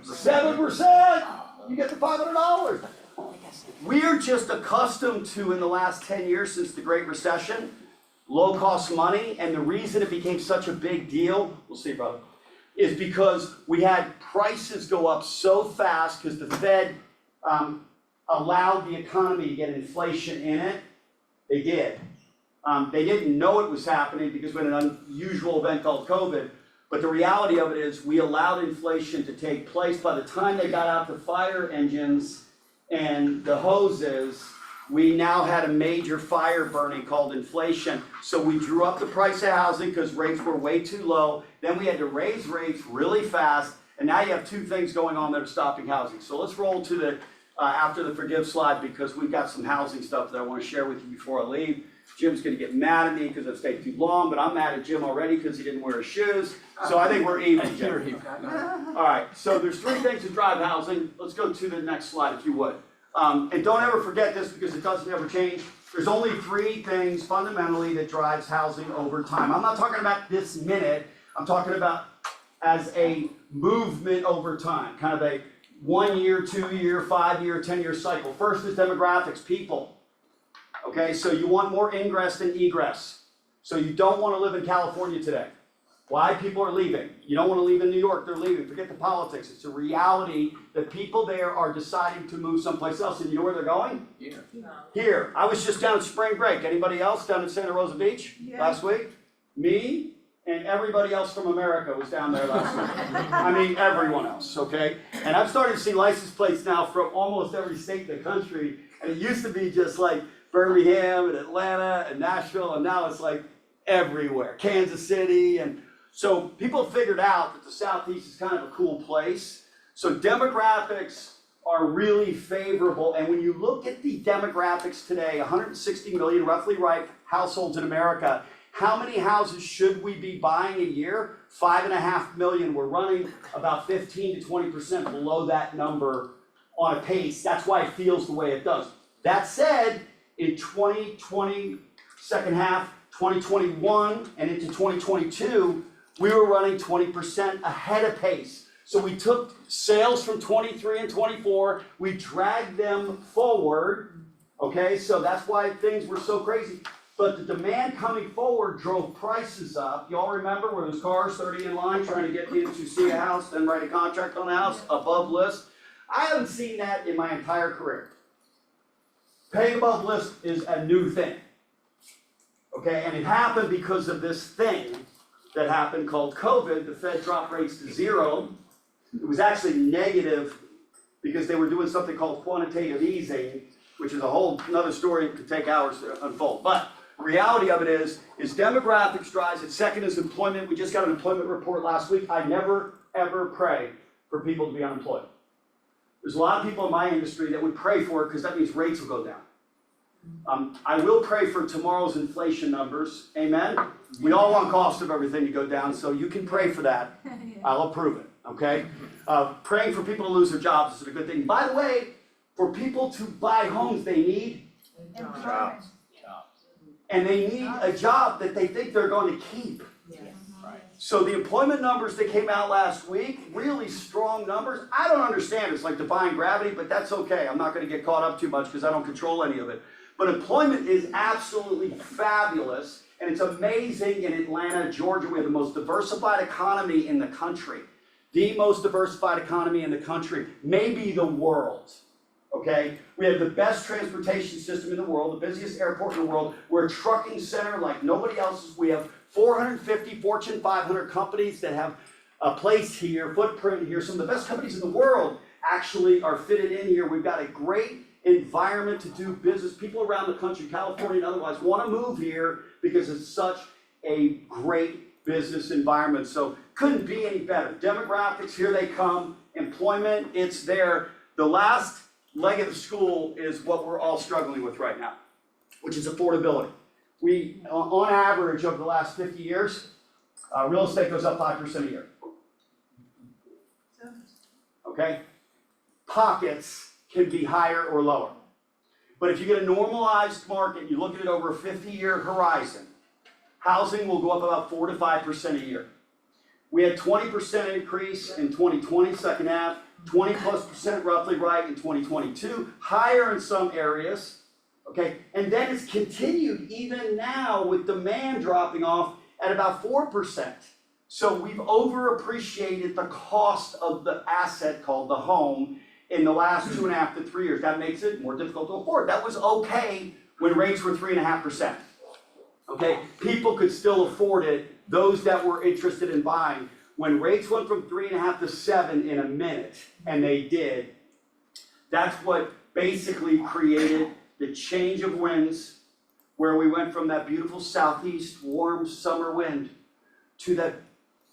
7%. You get the $500. We are just accustomed to, in the last 10 years since the Great Recession, low cost money, and the reason it became such a big deal, we'll see, brother, is because we had prices go up so fast because the Fed allowed the economy to get inflation in it. They did. They didn't know it was happening because we had an unusual event called COVID. But the reality of it is we allowed inflation to take place. By the time they got out the fire engines and the hoses, we now had a major fire burning called inflation. So we drew up the price of housing because rates were way too low. Then we had to raise rates really fast. And now you have 2 things going on that are stopping housing. So let's roll to the after the forgive slide because we've got some housing stuff that I want to share with you before I leave. Jim's going to get mad at me because I've stayed too long, but I'm mad at Jim already because he didn't wear his shoes. So I think we're even, Jim. All right, so there's 3 things that drive housing. Let's go to the next slide if you would. And don't ever forget this because it doesn't ever change. There's only 3 things fundamentally that drives housing over time. I'm not talking about this minute. I'm talking about as a movement over time, kind of a 1 year, 2 year, 5 year, 10-year cycle. First is demographics, people. Okay, so you want more ingress than egress. So you don't want to live in California today. Why? People are leaving. You don't want to leave in New York, they're leaving. Forget the politics. It's a reality that people there are deciding to move someplace else. And you know where they're going? Here. Here. I was just down at spring break. Anybody else down in Santa Rosa Beach last week? Me and everybody else from America was down there last week. I mean, everyone else, okay? And I'm starting to see license plates now from almost every state in the country. And it used to be just like Birmingham and Atlanta and Nashville, and now it's like everywhere. Kansas City. And so people figured out that the Southeast is kind of a cool place. So demographics are really favorable. And when you look at the demographics today, 160 million, roughly right, households in America, how many houses should we be buying a year? 5.5 million. We're running about 15 to 20% below that number on a pace. That's why it feels the way it does. That said, in 2020, second half, 2021, and into 2022, we were running 20% ahead of pace. So we took sales from 23 and 24, we dragged them forward, okay? So that's why things were so crazy. But the demand coming forward drove prices up. Y'all remember where there's cars 30 in line trying to get in to see a house, then write a contract on a house, above list? I haven't seen that in my entire career. Paying above list is a new thing, okay? And it happened because of this thing that happened called COVID. The Fed dropped rates to 0. It was actually negative because they were doing something called quantitative easing, which is a whole another story that could take hours to unfold. But the reality of it is demographics drives it. Second is employment. We just got an employment report last week. I never, ever pray for people to be unemployed. There's a lot of people in my industry that would pray for it because that means rates will go down. I will pray for tomorrow's inflation numbers. Amen? We all want cost of everything to go down, so you can pray for that. I'll approve it, okay? Praying for people to lose their jobs is a good thing. By the way, for people to buy homes, they need Employment. And they need a job that they think they're going to keep. So the employment numbers that came out last week, really strong numbers. I don't understand, it's like defying gravity, but that's okay. I'm not gonna get caught up too much because I don't control any of it. But employment is absolutely fabulous, and it's amazing in Atlanta, Georgia. We have the most diversified economy in the country. The most diversified economy in the country, maybe the world. Okay, we have the best transportation system in the world, the busiest airport in the world. We're a trucking center like nobody else's. We have 450 Fortune 500 companies that have a place here, footprint here. Some of the best companies in the world actually are fitted in here. We've got a great environment to do business. People around the country, California and otherwise, want to move here because it's such a great business environment. So couldn't be any better. Demographics, here they come. Employment, it's there. The last leg of the school is what we're all struggling with right now, which is affordability. We, on average, over the last 50 years, real estate goes up 5% a year. Okay? Pockets can be higher or lower. But if you get a normalized market, you look at it over a 50-year horizon, housing will go up about 4 to 5% a year. We had 20% increase in 2020, second half, 20+% roughly right in 2022, higher in some areas, okay? And then it's continued even now with demand dropping off at about 4%. So we've overappreciated the cost of the asset called the home in the last 2.5 to 3 years. That makes it more difficult to afford. That was okay when rates were 3.5%. Okay, people could still afford it, those that were interested in buying. When rates went from 3.5 to 7 in a minute, and they did, that's what basically created the change of winds, where we went from that beautiful southeast warm summer wind to that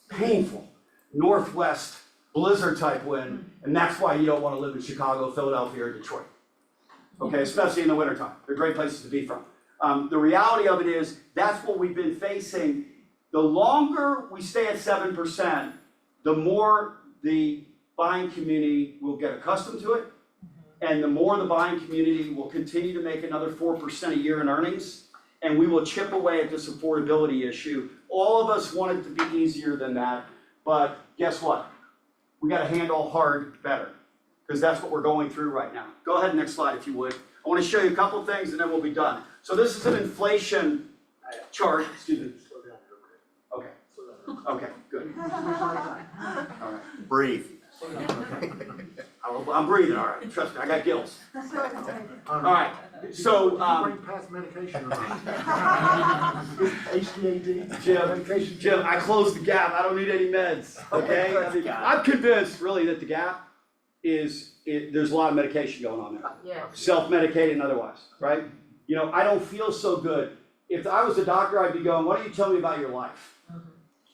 painful northwest blizzard type wind, and that's why you don't want to live in Chicago, Philadelphia, or Detroit. Okay, especially in the wintertime. They're great places to be from. The reality of it is, that's what we've been facing. The longer we stay at 7%, the more the buying community will get accustomed to it, and the more the buying community will continue to make another 4% a year in earnings, and we will chip away at this affordability issue. All of us want it to be easier than that, but guess what? We gotta handle hard better, because that's what we're going through right now. Go ahead, next slide if you would. I wanna show you a couple things and then we'll be done. So this is an inflation chart, excuse me. Okay, okay, good. All right, breathe. I'm breathing, all right, trust me, I got gills. All right, so, Bring past medication or not? HDAD? Jim, I closed the gap, I don't need any meds, okay? I mean, I'm convinced really that the gap is, there's a lot of medication going on there. Yeah. Self-medicated and otherwise, right? You know, I don't feel so good. If I was a doctor, I'd be going, why don't you tell me about your life?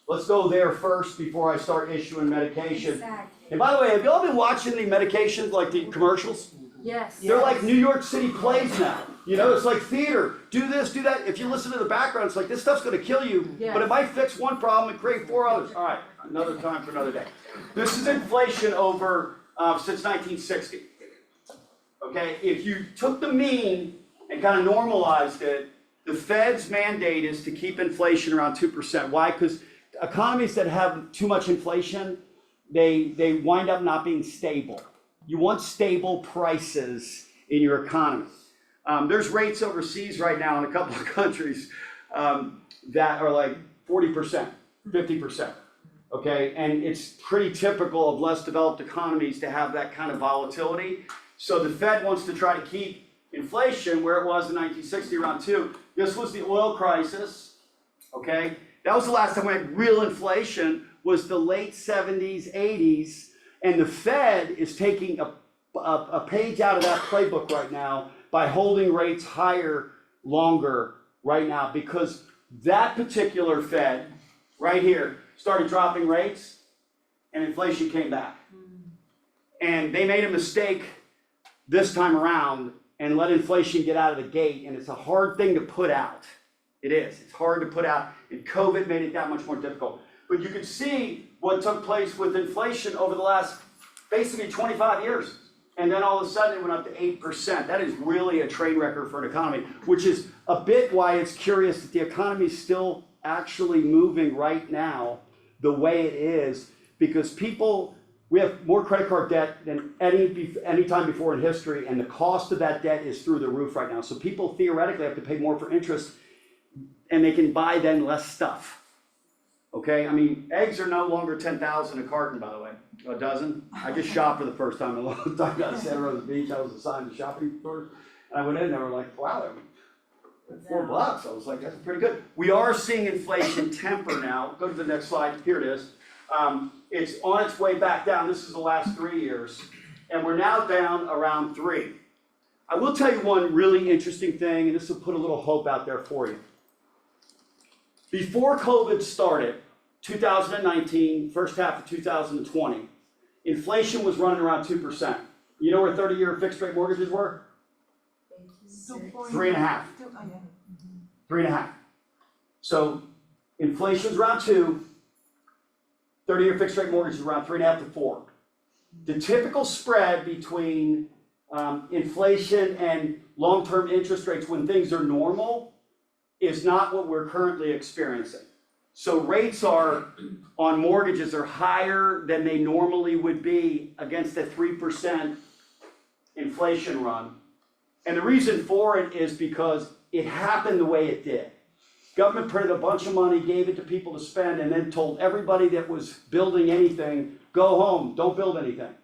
Let's go there first before I start issuing medication. Exactly. And by the way, have y'all been watching the medications, like the commercials? Yes. They're like New York City plays now. You know, it's like theater. Do this, do that. If you listen to the background, it's like this stuff's gonna kill you, Yes. but it might fix one problem and create 4 others. All right, another time for another day. This is inflation over since 1960. Okay, if you took the mean and kind of normalized it, the Fed's mandate is to keep inflation around 2%. Why? Because economies that have too much inflation, they wind up not being stable. You want stable prices in your economy. There's rates overseas right now in a couple of countries that are like 40%, 50%. Okay, and it's pretty typical of less developed economies to have that kind of volatility. So the Fed wants to try to keep inflation where it was in 1960, around 2. This was the oil crisis, okay? That was the last time we had real inflation, was the late 70s, 80s, and the Fed is taking a page out of that playbook right now by holding rates higher longer right now, because that particular Fed right here started dropping rates and inflation came back. And they made a mistake this time around and let inflation get out of the gate, and it's a hard thing to put out. It is, it's hard to put out, and COVID made it that much more difficult. But you can see what took place with inflation over the last basically 25 years. and then all of a sudden it went up to 8%. That is really a train wrecker for an economy, which is a bit why it's curious that the economy is still actually moving right now the way it is, because we have more credit card debt than any time before in history, and the cost of that debt is through the roof right now. So people theoretically have to pay more for interest, and they can buy then less stuff. Okay, I mean, eggs are no longer 10,000 a carton, by the way, a dozen. I just shopped for the first time in a long time down at Santa Rosa Beach. I was assigned to shopping stores, and I went in there, and like, wow, $4. I was like, that's pretty good. We are seeing inflation temper now. Go to the next slide. Here it is. It's on its way back down. This is the last 3 years, and we're now down around 3. I will tell you one really interesting thing, and this will put a little hope out there for you. Before COVID started, 2019, first half of 2020, inflation was running around 2%. You know where 30-year fixed rate mortgages were? 3.5. 3.5. So inflation was around 2. 30-year fixed rate mortgages around 3.5 to 4. The typical spread between inflation and long-term interest rates when things are normal is not what we're currently experiencing. So rates on mortgages are higher than they normally would be against a 3% inflation run. And the reason for it is because it happened the way it did. Government printed a bunch of money, gave it to people to spend, and then told everybody that was building anything, go home, don't build anything.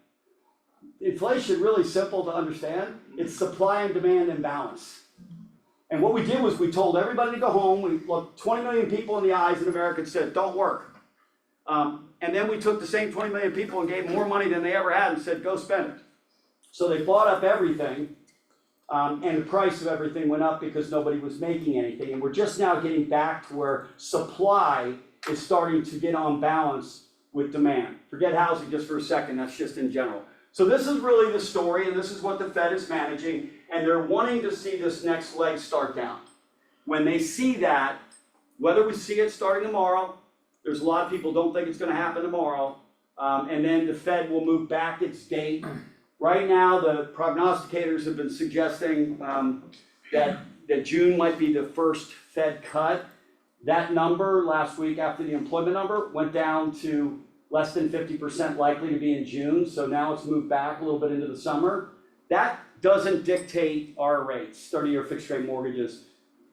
Inflation, really simple to understand. It's supply and demand imbalance. And what we did was we told everybody to go home. We looked 20 million people in the eyes in America and said, don't work. And then we took the same 20 million people and gave more money than they ever had and said, go spend it. So they bought up everything, and the price of everything went up because nobody was making anything. And we're just now getting back to where supply is starting to get on balance with demand. Forget housing just for a second, that's just in general. So this is really the story, and this is what the Fed is managing, and they're wanting to see this next leg start down. When they see that, whether we see it starting tomorrow, there's a lot of people don't think it's going to happen tomorrow, and then the Fed will move back its date. Right now, the prognosticators have been suggesting that June might be the first Fed cut. That number last week after the employment number went down to less than 50% likely to be in June, so now it's moved back a little bit into the summer. That doesn't dictate our rates, 30-year fixed rate mortgages.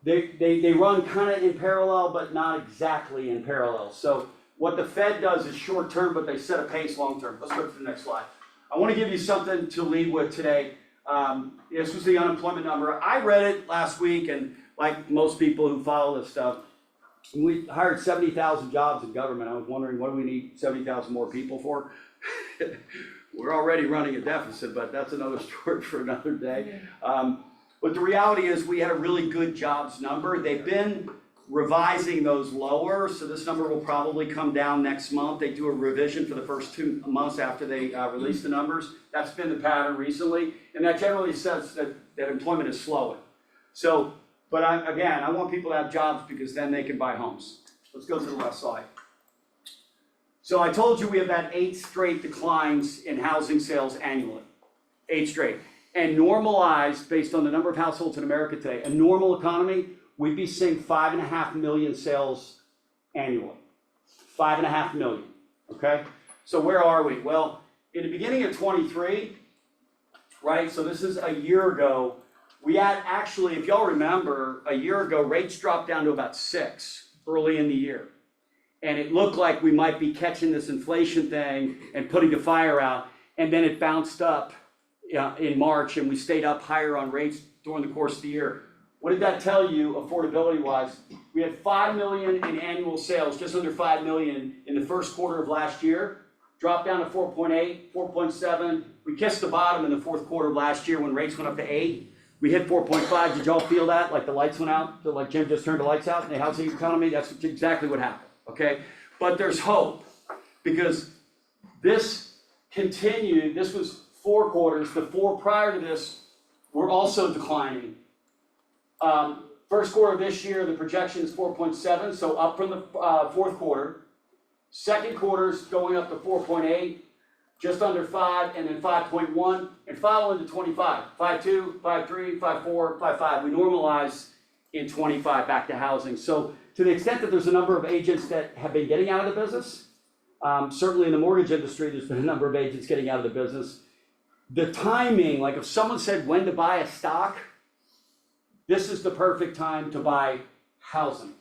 They run kind of in parallel, but not exactly in parallel. So what the Fed does is short term, but they set a pace long term. Let's go to the next slide. I want to give you something to lead with today. This was the unemployment number. I read it last week, and like most people who follow this stuff, we hired 70,000 jobs in government. I was wondering, what do we need 70,000 more people for? We're already running a deficit, but that's another story for another day. But the reality is we had a really good jobs number. They've been revising those lower, so this number will probably come down next month. They do a revision for the first 2 months after they release the numbers. That's been the pattern recently, and that generally says that employment is slowing. So, but I want people to have jobs because then they can buy homes. Let's go to the last slide. So I told you we have had 8 straight declines in housing sales annually. 8 straight. And normalized, based on the number of households in America today, a normal economy, we'd be seeing 5.5 million sales annually. 5.5 million, okay? So where are we? Well, in the beginning of 23, right, so this is a year ago, we had actually, if y'all remember, a year ago, rates dropped down to about 6 early in the year. And it looked like we might be catching this inflation thing and putting the fire out, and then it bounced up in March, and we stayed up higher on rates during the course of the year. What did that tell you, affordability-wise? We had 5 million in annual sales, just under 5 million in the first quarter of last year, dropped down to 4.8, 4.7. We kissed the bottom in the fourth quarter of last year when rates went up to 8. We hit 4.5. Did y'all feel that? Like the lights went out? Like Jim just turned the lights out in the housing economy? That's exactly what happened, okay? But there's hope, because this continued. This was 4 quarters. The 4 prior to this were also declining. First quarter of this year, the projection is 4.7, so up from the fourth quarter. Second quarter's going up to 4.8. just under 5, and then 5.1, and follow into 25. 5.2, 5.3, 5.4, 5.5. We normalize in 25 back to housing. So to the extent that there's a number of agents that have been getting out of the business, certainly in the mortgage industry, there's been a number of agents getting out of the business. The timing, like if someone said when to buy a stock, this is the perfect time to buy housing.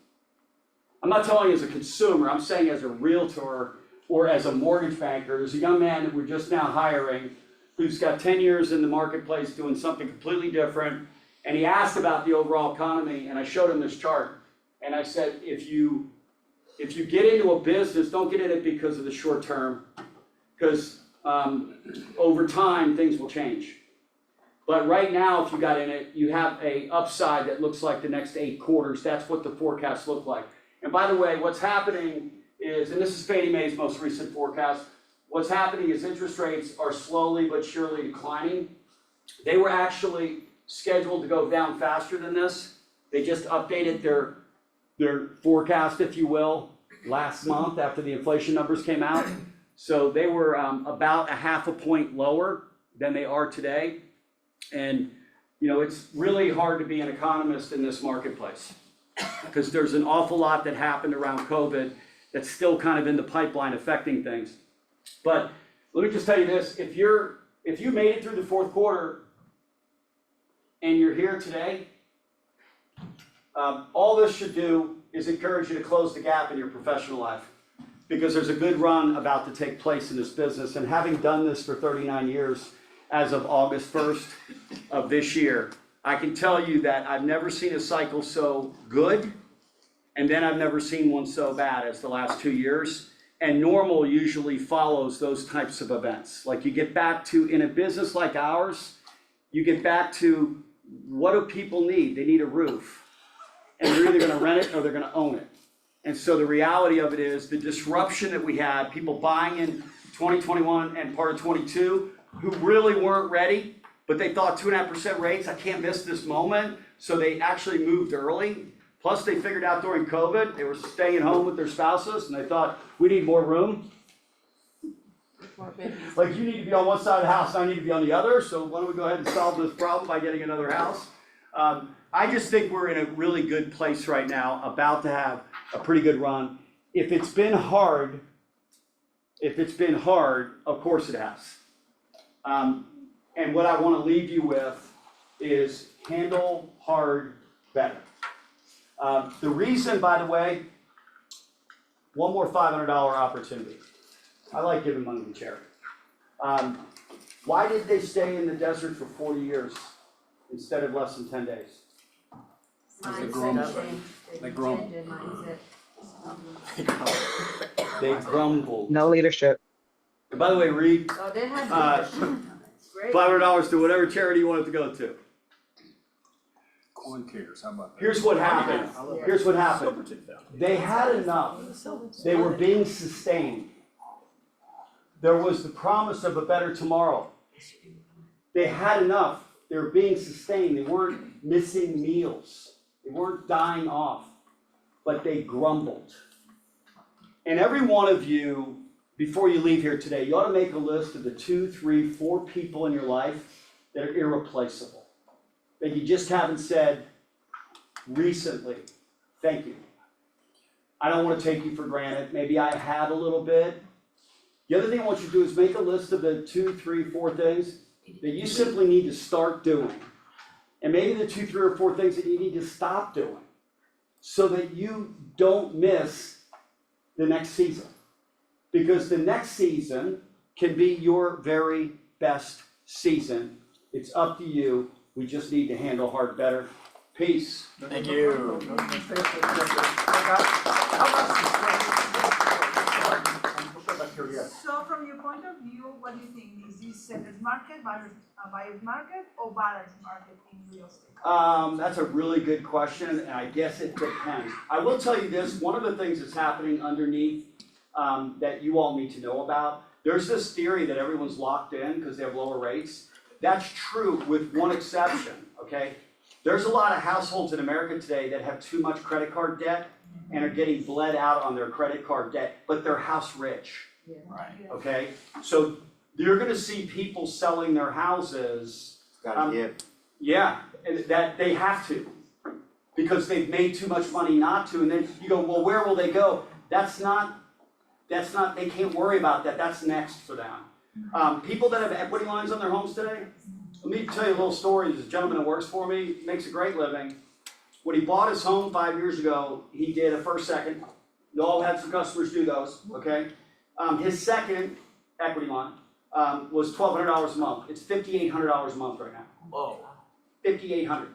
I'm not telling you as a consumer, I'm saying as a realtor or as a mortgage banker. There's a young man that we're just now hiring who's got 10 years in the marketplace doing something completely different. And he asked about the overall economy, and I showed him this chart. And I said, if you get into a business, don't get in it because of the short term, because over time, things will change. But right now, if you got in it, you have a upside that looks like the next 8 quarters. That's what the forecasts look like. And by the way, what's happening is, and this is Fannie Mae's most recent forecast, what's happening is interest rates are slowly but surely declining. They were actually scheduled to go down faster than this. They just updated their forecast, if you will, last month after the inflation numbers came out. So they were about 0.5 point lower than they are today. And you know, it's really hard to be an economist in this marketplace because there's an awful lot that happened around COVID that's still kind of in the pipeline affecting things. But let me just tell you this, if you made it through the fourth quarter and you're here today, all this should do is encourage you to close the gap in your professional life, because there's a good run about to take place in this business. And having done this for 39 years, as of August 1st of this year, I can tell you that I've never seen a cycle so good, and then I've never seen one so bad as the last 2 years. And normal usually follows those types of events. Like you get back to, in a business like ours, you get back to what do people need? They need a roof. And they're either gonna rent it or they're gonna own it. And so the reality of it is the disruption that we had, people buying in 2021 and part of 22 who really weren't ready, but they thought 2.5% rates, I can't miss this moment. So they actually moved early. Plus they figured out during COVID, they were staying home with their spouses and they thought, we need more room. Like you need to be on one side of the house, I need to be on the other. So why don't we go ahead and solve this problem by getting another house? I just think we're in a really good place right now, about to have a pretty good run. If it's been hard, of course it has. And what I want to leave you with is handle hard better. The reason, by the way, one more $500 opportunity. I like giving money to charity. Why did they stay in the desert for 40 years instead of less than 10 days? Because they grumbled. They grumbled. They grumbled. No leadership. And by the way, Reed, Oh, they had great. $500 to whatever charity you want it to go to. Coin cares, how about that? Here's what happened. Here's what happened. They had enough. They were being sustained. There was the promise of a better tomorrow. They had enough. They were being sustained. They weren't missing meals. They weren't dying off. But they grumbled. And every one of you, before you leave here today, you ought to make a list of the 2, 3, 4 people in your life that are irreplaceable. That you just haven't said recently, thank you. I don't want to take you for granted. Maybe I have a little bit. The other thing I want you to do is make a list of the 2, 3, 4 things that you simply need to start doing. And maybe the 2, 3, or 4 things that you need to stop doing so that you don't miss the next season. Because the next season can be your very best season. It's up to you. We just need to handle hard better. Peace. Thank you. So from your point of view, what do you think? Is this seller's market, buyer's market, or buyer's market in real estate? That's a really good question, and I guess it depends. I will tell you this, one of the things that's happening underneath that you all need to know about, there's this theory that everyone's locked in because they have lower rates. That's true with one exception, okay? There's a lot of households in America today that have too much credit card debt and are getting bled out on their credit card debt, but they're house rich. Right. Okay, so you're gonna see people selling their houses. Gotta give. Yeah, and that they have to, because they've made too much money not to, and then you go, well, where will they go? That's not, they can't worry about that, that's next for them. People that have equity lines on their homes today, let me tell you a little story. There's a gentleman that works for me, makes a great living. When he bought his home 5 years ago, he did a first, second. You all had some customers do those, okay? His second equity line was $1,200 a month. It's $5,800 a month right now. Whoa. $5,800.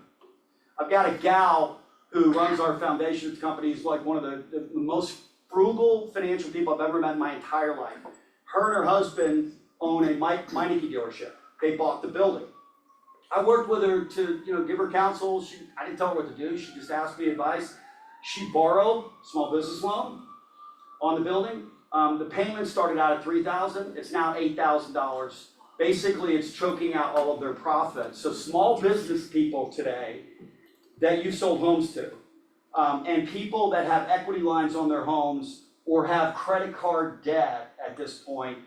I've got a gal who runs our foundation company. She's like one of the most frugal financial people I've ever met in my entire life. Her and her husband own a Meineke dealership. They bought the building. I worked with her to, give her counsel. I didn't tell her what to do. She just asked me advice. She borrowed small business loan on the building. The payment started out at $3,000. It's now $8,000. Basically, it's choking out all of their profits. So small business people today that you sold homes to, and people that have equity lines on their homes or have credit card debt at this point,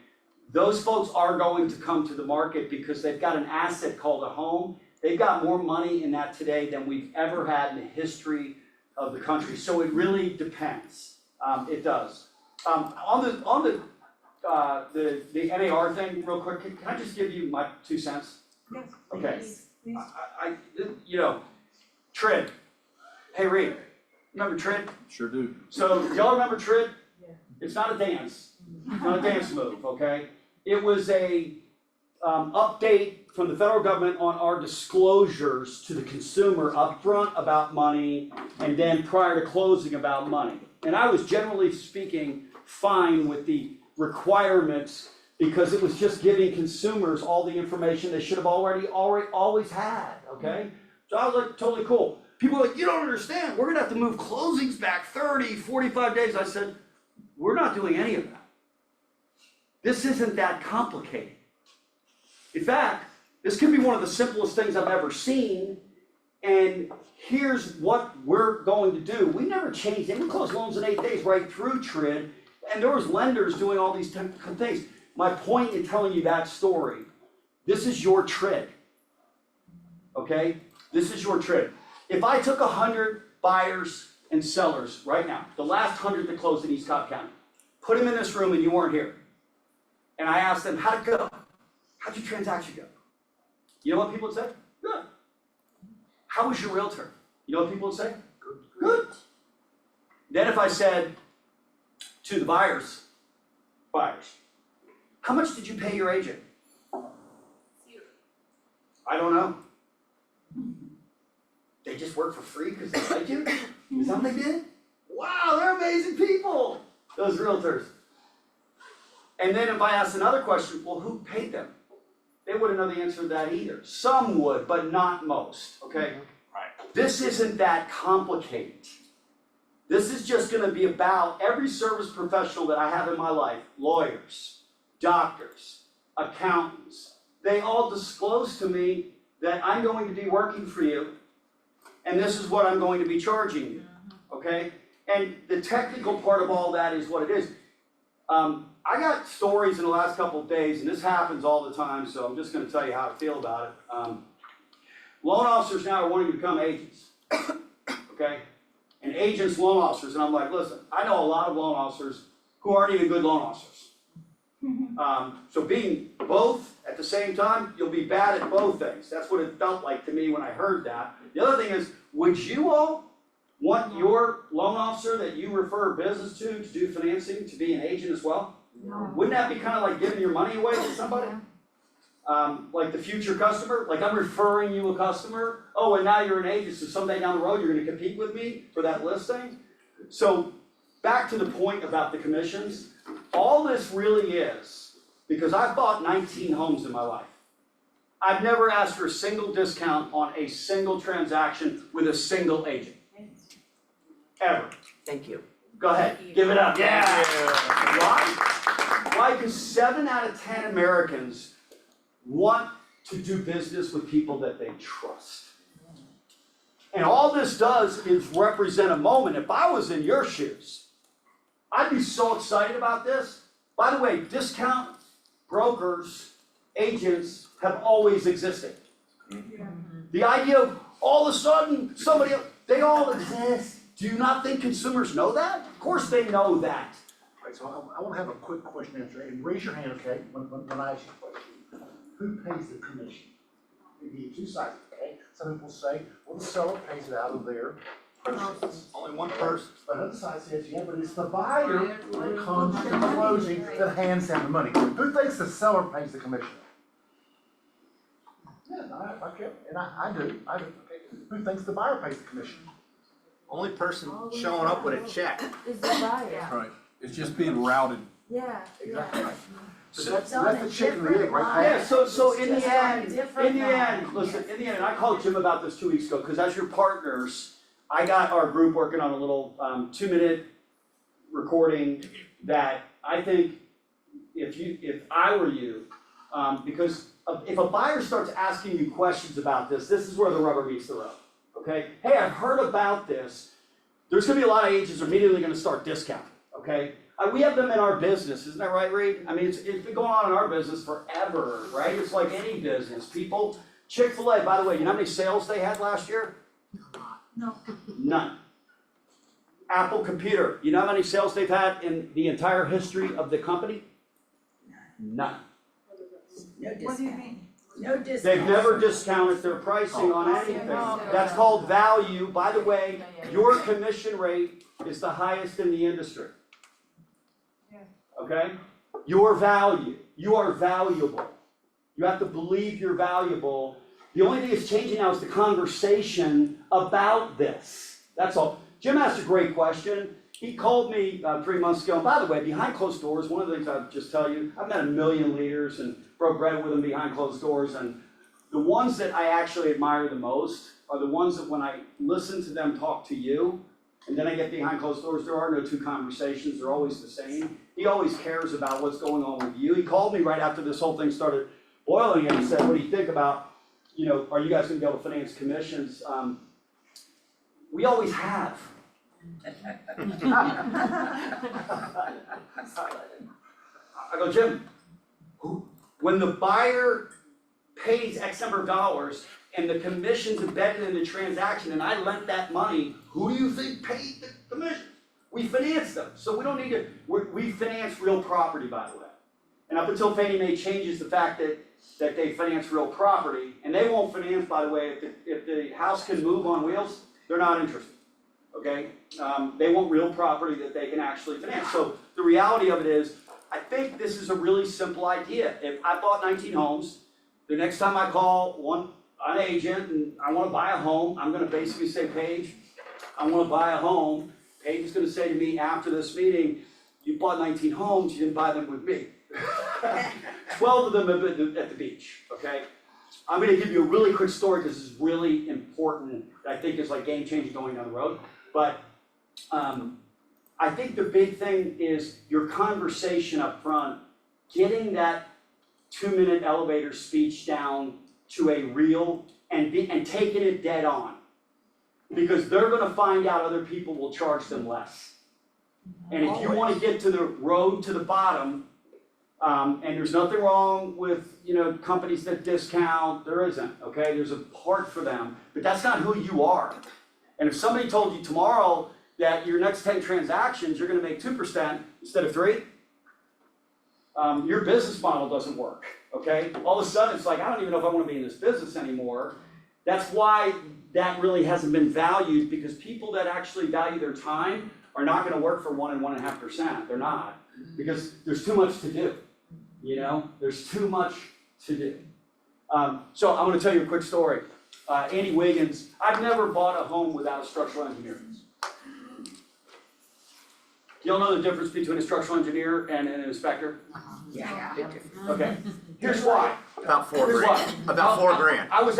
those folks are going to come to the market because they've got an asset called a home. They've got more money in that today than we've ever had in the history of the country. So it really depends. It does. On the NAR thing, real quick, can I just give you my 2 cents? Yes. Okay. Please. TRID. Hey Reed, remember TRID? Sure do. So y'all remember TRID? Yeah. It's not a dance. It's not a dance move, okay? It was a update from the federal government on our disclosures to the consumer upfront about money and then prior to closing about money. And I was generally speaking fine with the requirements because it was just giving consumers all the information they should have always had, okay? So I was like, totally cool. People were like, you don't understand, we're gonna have to move closings back 30, 45 days. I said, we're not doing any of that. This isn't that complicated. In fact, this could be one of the simplest things I've ever seen, and here's what we're going to do. We never changed it. We closed loans in 8 days right through TRID, and there was lenders doing all these things. My point in telling you that story, this is your TRID, okay? This is your TRID. If I took 100 buyers and sellers right now, the last 100 that closed in East Cobb County, put them in this room and you weren't here, and I asked them, how'd it go? How'd your transaction go? You know what people would say? Good. How was your realtor? You know what people would say? Good. Then if I said to the buyers, how much did you pay your agent? I don't know. They just work for free because they like you? Is that what they did? Wow, they're amazing people, those realtors. And then if I asked another question, well, who paid them? They wouldn't know the answer to that either. Some would, but not most, okay? Right. This isn't that complicated. This is just gonna be about every service professional that I have in my life, lawyers, doctors, accountants, they all disclose to me that I'm going to be working for you, and this is what I'm going to be charging you, okay? And the technical part of all that is what it is. I got stories in the last couple of days, and this happens all the time, so I'm just gonna tell you how I feel about it. Loan officers now are wanting to become agents, okay? And agents, loan officers, and I'm like, listen, I know a lot of loan officers who aren't even good loan officers. So being both at the same time, you'll be bad at both things. That's what it felt like to me when I heard that. The other thing is, would you all want your loan officer that you refer business to do financing to be an agent as well? No. Wouldn't that be kind of like giving your money away to somebody? Like the future customer, like I'm referring you a customer. Oh, and now you're an agent, so someday down the road you're gonna compete with me for that listing. So back to the point about the commissions, all this really is, because I've bought 19 homes in my life. I've never asked for a single discount on a single transaction with a single agent. Ever. Thank you. Go ahead, give it up. Yeah. Why? Why? Because 7 out of 10 Americans want to do business with people that they trust. And all this does is represent a moment. If I was in your shoes, I'd be so excited about this. By the way, discount brokers, agents have always existed. The idea of all of a sudden, somebody else, they all exist. Do you not think consumers know that? Of course they know that. Right, so I wanna have a quick question answer, and raise your hand, okay, when I ask you a question. Who pays the commission? We need two sides, okay? Some people say, well, the seller pays it out of their proceeds. Only one person. But other side says, yeah, but it's the buyer who comes to the closing that hands down the money. Who thinks the seller pays the commission? Yeah, okay, and I do, okay. Who thinks the buyer pays the commission? Only person showing up with a check. Is the buyer. Right, it's just being routed. Yeah, Exactly. yeah. So that's the chicken and the egg, right? Yeah, so in the Just end, different listen, in the end, and I called Jim about this 2 weeks ago, because as your partners, I got our group working on a little 2-minute recording that I think if I were you, because if a buyer starts asking you questions about this is where the rubber meets the road, okay? Hey, I've heard about this. There's gonna be a lot of agents immediately gonna start discounting, okay? We have them in our business, isn't that right, Reed? I mean, it's been going on in our business forever, right? It's like any business. People, Chick-fil-A, by the way, you know how many sales they had last year? No. None. Apple Computer, you know how many sales they've had in the entire history of the company? None. What do you mean? No discount. They've never discounted their pricing on anything. That's called value. By the way, your commission rate is the highest in the industry. Okay? Your value. You are valuable. You have to believe you're valuable. The only thing that's changing now is the conversation about this. That's all. Jim asked a great question. He called me 3 months ago. And by the way, behind closed doors, one of the things I'll just tell you, I've met 1 million leaders and broke bread with them behind closed doors. And the ones that I actually admire the most are the ones that when I listen to them talk to you, and then I get behind closed doors, there are no two conversations. They're always the same. He always cares about what's going on with you. He called me right after this whole thing started boiling and he said, what do you think about, are you guys gonna be able to finance commissions? We always have. I go, Jim, when the buyer pays X number of dollars and the commission's embedded in the transaction and I lent that money, who do you think paid the commission? We finance them, so we don't need to, we finance real property, by the way. And up until Fannie Mae changes the fact that they finance real property, and they won't finance, by the way, if the house can move on wheels, they're not interested, okay? They want real property that they can actually finance. So the reality of it is, I think this is a really simple idea. If I bought 19 homes, the next time I call an agent and I wanna buy a home, I'm gonna basically say, Paige, I wanna buy a home. Paige is gonna say to me after this meeting, you bought 19 homes, you didn't buy them with me. 12 of them have been at the beach, okay? I'm gonna give you a really quick story because this is really important. I think it's like game changing going down the road. But I think the big thing is your conversation up front, getting that 2-minute elevator speech down to a real and taking it dead on. Because they're gonna find out other people will charge them less. And if you wanna get to the road to the bottom, and there's nothing wrong with, companies that discount, there isn't, okay? There's a part for them, but that's not who you are. And if somebody told you tomorrow that your next 10 transactions, you're gonna make 2% instead of 3, your business model doesn't work, okay? All of a sudden, it's like, I don't even know if I wanna be in this business anymore. That's why that really hasn't been valued, because people that actually value their time are not gonna work for 1 and 1.5%. They're not, because there's too much to do, There's too much to do. So I'm gonna tell you a quick story. Andy Wiggins, I've never bought a home without a structural engineer. Do y'all know the difference between a structural engineer and an inspector? Yeah. Okay, here's why. About $4 Here's grand. why. About $4 grand. I was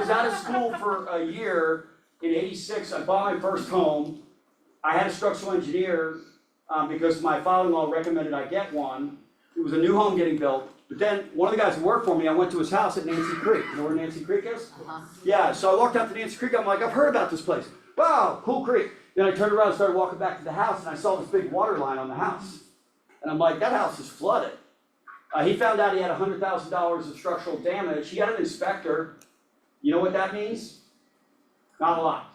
out of school for a year in '86. I bought my first home. I had a structural engineer because my father-in-law recommended I get one. It was a new home getting built. But then one of the guys who worked for me, I went to his house at Nancy Creek. You know where Nancy Creek is? Yeah, so I walked out to Nancy Creek. I'm like, I've heard about this place. Wow, cool creek. Then I turned around and started walking back to the house, and I saw this big water line on the house. And I'm like, that house is flooded. He found out he had $100,000 of structural damage. He had an inspector. You know what that means? Not a lot.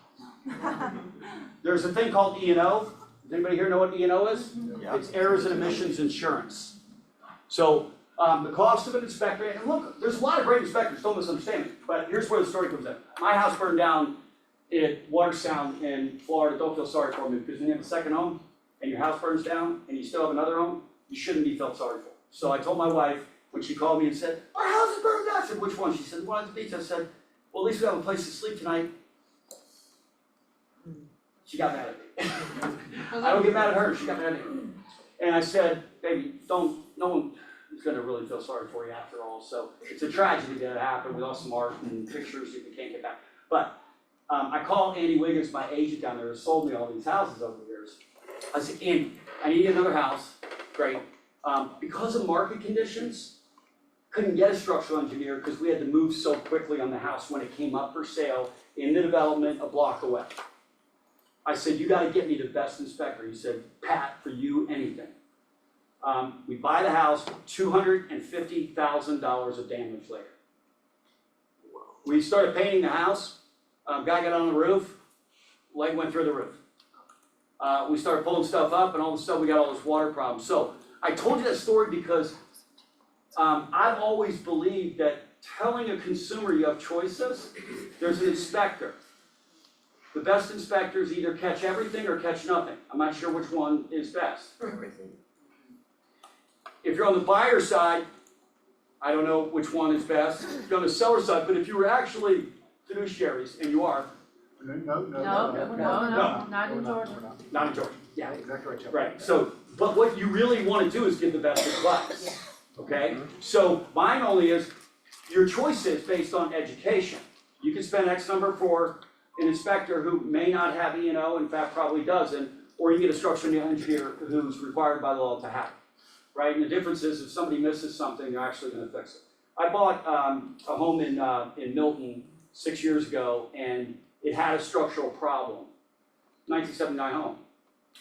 There's a thing called E&O. Does anybody here know what E&O is? Yeah. It's errors and omissions insurance. So, the cost of an inspector, and look, there's a lot of great inspectors, don't misunderstand me, but here's where the story comes in. My house burned down at Watersound in Florida. Don't feel sorry for me, because when you have a second home and your house burns down and you still have another home, you shouldn't be felt sorry for. So I told my wife, when she called me and said, our house is burned down, I said, which one? She said, the one at the beach. I said, well, at least we have a place to sleep tonight. She got mad at me. I don't get mad at her, she got mad at me. And I said, baby, no one is gonna really feel sorry for you after all. So it's a tragedy that happened. We lost some art and pictures that we can't get back. But I called Andy Wiggins, my agent down there, who sold me all these houses over the years. I said, Andy, I need another house. Great. Because of market conditions, couldn't get a structural engineer because we had to move so quickly on the house when it came up for sale in the development a block away. I said, you gotta get me the best inspector. He said, Pat, for you, anything. We buy the house, $250,000 of damage later. We started painting the house, guy got on the roof, leg went through the roof. We started pulling stuff up and all of a sudden we got all this water problems. So I told you that story because I've always believed that telling a consumer you have choices, there's an inspector. The best inspectors either catch everything or catch nothing. I'm not sure which one is best. If you're on the buyer side, I don't know which one is best. If you're on the seller side, but if you were actually fiduciaries, and you are. No, Not in Georgia. Not in Georgia, yeah. Exactly right. Right, so, but what you really wanna do is give the best advice, okay? So mine only is, your choice is based on education. You can spend X number for an inspector who may not have E&O, in fact probably doesn't, or you get a structural engineer who's required by law to have it, right? And the difference is if somebody misses something, they're actually gonna fix it. I bought a home in Milton 6 years ago, and it had a structural problem, 1979 home.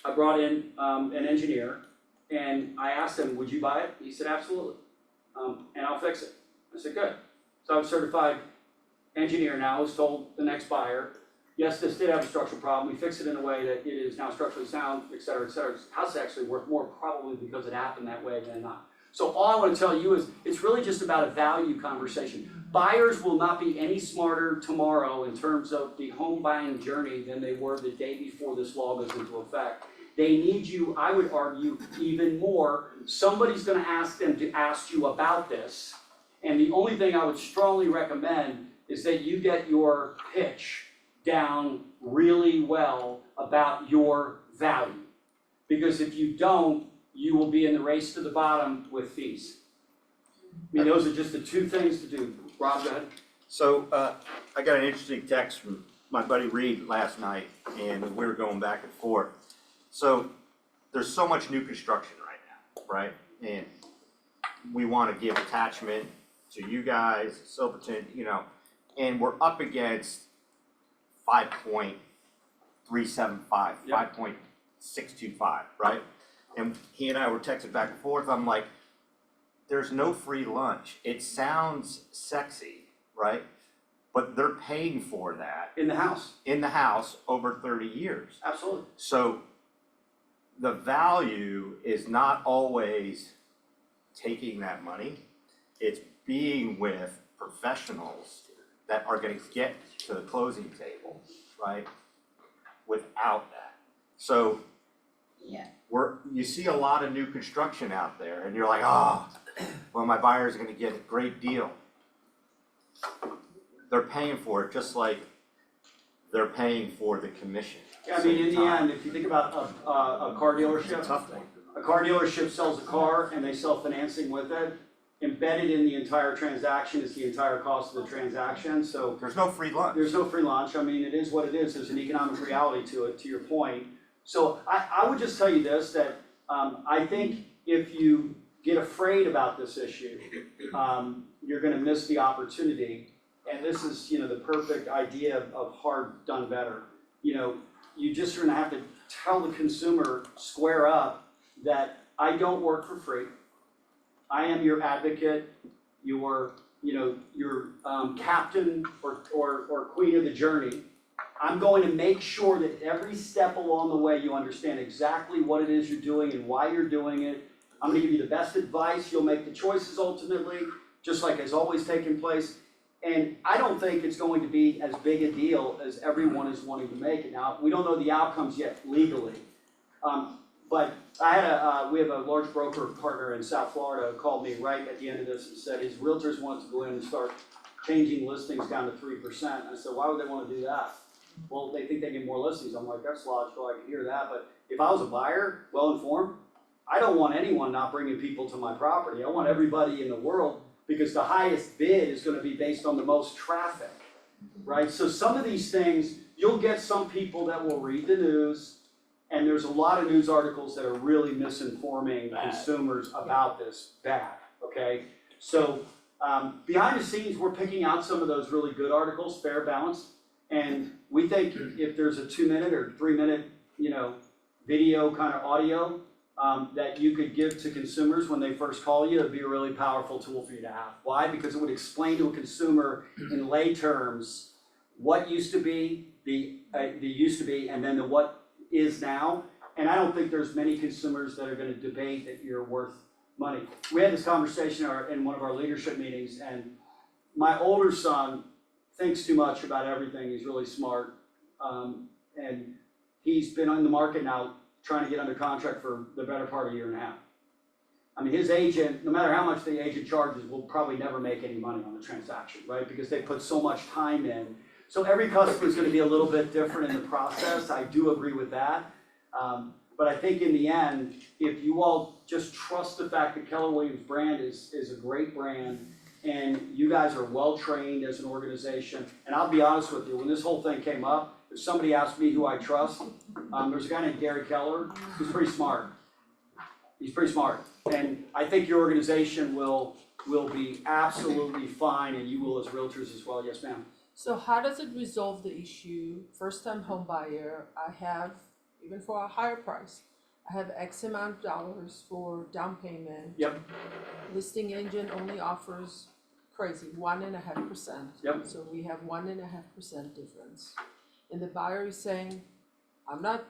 I brought in an engineer, and I asked him, would you buy it? He said, absolutely, and I'll fix it. I said, good. So I'm a certified engineer now, who's told the next buyer, yes, this did have a structural problem, we fixed it in a way that it is now structurally sound, et cetera, et cetera. The house is actually worth more probably because it happened that way than not. So all I want to tell you is, it's really just about a value conversation. Buyers will not be any smarter tomorrow in terms of the home buying journey than they were the day before this law goes into effect. They need you, I would argue, even more. Somebody's gonna ask them to ask you about this. And the only thing I would strongly recommend is that you get your pitch down really well about your value. Because if you don't, you will be in the race to the bottom with fees. I mean, those are just the two things to do. Rob, go ahead. So, I got an interesting text from my buddy Reed last night, and we were going back and forth. So, there's so much new construction right now, right? And we wanna give attachment to you guys, Silverton, you know, and we're up against 5.375, Yep. 5.625, right? And he and I were texting back and forth, I'm like, there's no free lunch. It sounds sexy, right? But they're paying for that. In the house. In the house over 30 years. Absolutely. So the value is not always taking that money. It's being with professionals that are gonna get to the closing table, right? Without that. So you see a lot of new construction out there and you're like, oh, well, my buyer's gonna get a great deal. They're paying for it just like they're paying for the commission. Yeah, I mean, in the end, if you think about a car dealership. It's a tough thing. A car dealership sells a car and they sell financing with it. Embedded in the entire transaction is the entire cost of the transaction, so. There's no free lunch. There's no free lunch, I mean, it is what it is, there's an economic reality to it, to your point. So I would just tell you this, that I think if you get afraid about this issue, you're gonna miss the opportunity. And this is, the perfect idea of hard done better. You just are gonna have to tell the consumer, square up, that I don't work for free. I am your advocate, your, your captain or queen of the journey. I'm going to make sure that every step along the way you understand exactly what it is you're doing and why you're doing it. I'm gonna give you the best advice, you'll make the choices ultimately, just like has always taken place. And I don't think it's going to be as big a deal as everyone is wanting to make it. Now, we don't know the outcomes yet legally. But we have a large broker partner in South Florida who called me right at the end of this and said his realtors want to go in and start changing listings down to 3%. I said, why would they want to do that? Well, they think they get more listings. I'm like, that's logical, I can hear that. But if I was a buyer, well-informed, I don't want anyone not bringing people to my property. I want everybody in the world, because the highest bid is gonna be based on the most traffic, right? So some of these things, you'll get some people that will read the news, and there's a lot of news articles that are really misinforming consumers about this bad, okay? So behind the scenes, we're picking out some of those really good articles, fair, balanced, and we think if there's a 2-minute or 3-minute, video kind of audio that you could give to consumers when they first call you, it'd be a really powerful tool for you to have. Why? Because it would explain to a consumer in lay terms what used to be, the used to be, and then the what is now. And I don't think there's many consumers that are going to debate that you're worth money. We had this conversation in one of our leadership meetings, and my older son thinks too much about everything. He's really smart, and he's been on the market now trying to get under contract for the better part of 1.5 years. I mean, his agent, no matter how much the agent charges, will probably never make any money on the transaction, right? Because they put so much time in. So every customer is going to be a little bit different in the process. I do agree with that. But I think in the end, if you all just trust the fact that Keller Williams brand is a great brand, and you guys are well-trained as an organization, and I'll be honest with you, when this whole thing came up, if somebody asked me who I trust, there's a guy named Gary Keller who's pretty smart. He's pretty smart, and I think your organization will be absolutely fine, and you will as realtors as well. Yes, ma'am. So how does it resolve the issue? First time home buyer, I have, even for a higher price, I have X amount of dollars for down payment. Yep. Listing agent only offers crazy 1.5%. Yep. So we have 1.5% difference. And the buyer is saying, I'm not,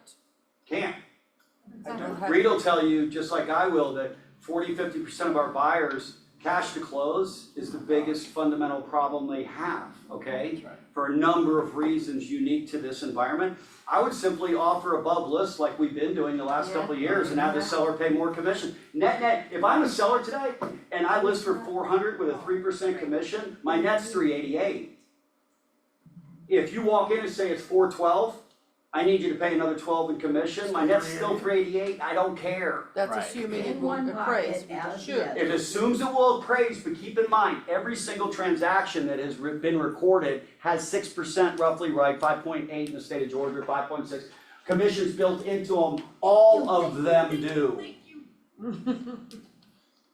Can't. I don't have. Reed will tell you, just like I will, that 40–50% of our buyers, cash to close is the biggest fundamental problem they have, okay? For a number of reasons unique to this environment. I would simply offer above list like we've been doing the last couple of years and have the seller pay more commission. Net, if I'm a seller today and I list for 400 with a 3% commission, my net's 388. If you walk in and say it's 412, I need you to pay another 12 in commission, my net's still 388, I don't care. That's assuming it will appraise, which it should. It assumes it will appraise, but keep in mind, every single transaction that has been recorded has 6% roughly, right, 5.8 in the state of Georgia, 5.6. Commissions built into them, all of them do.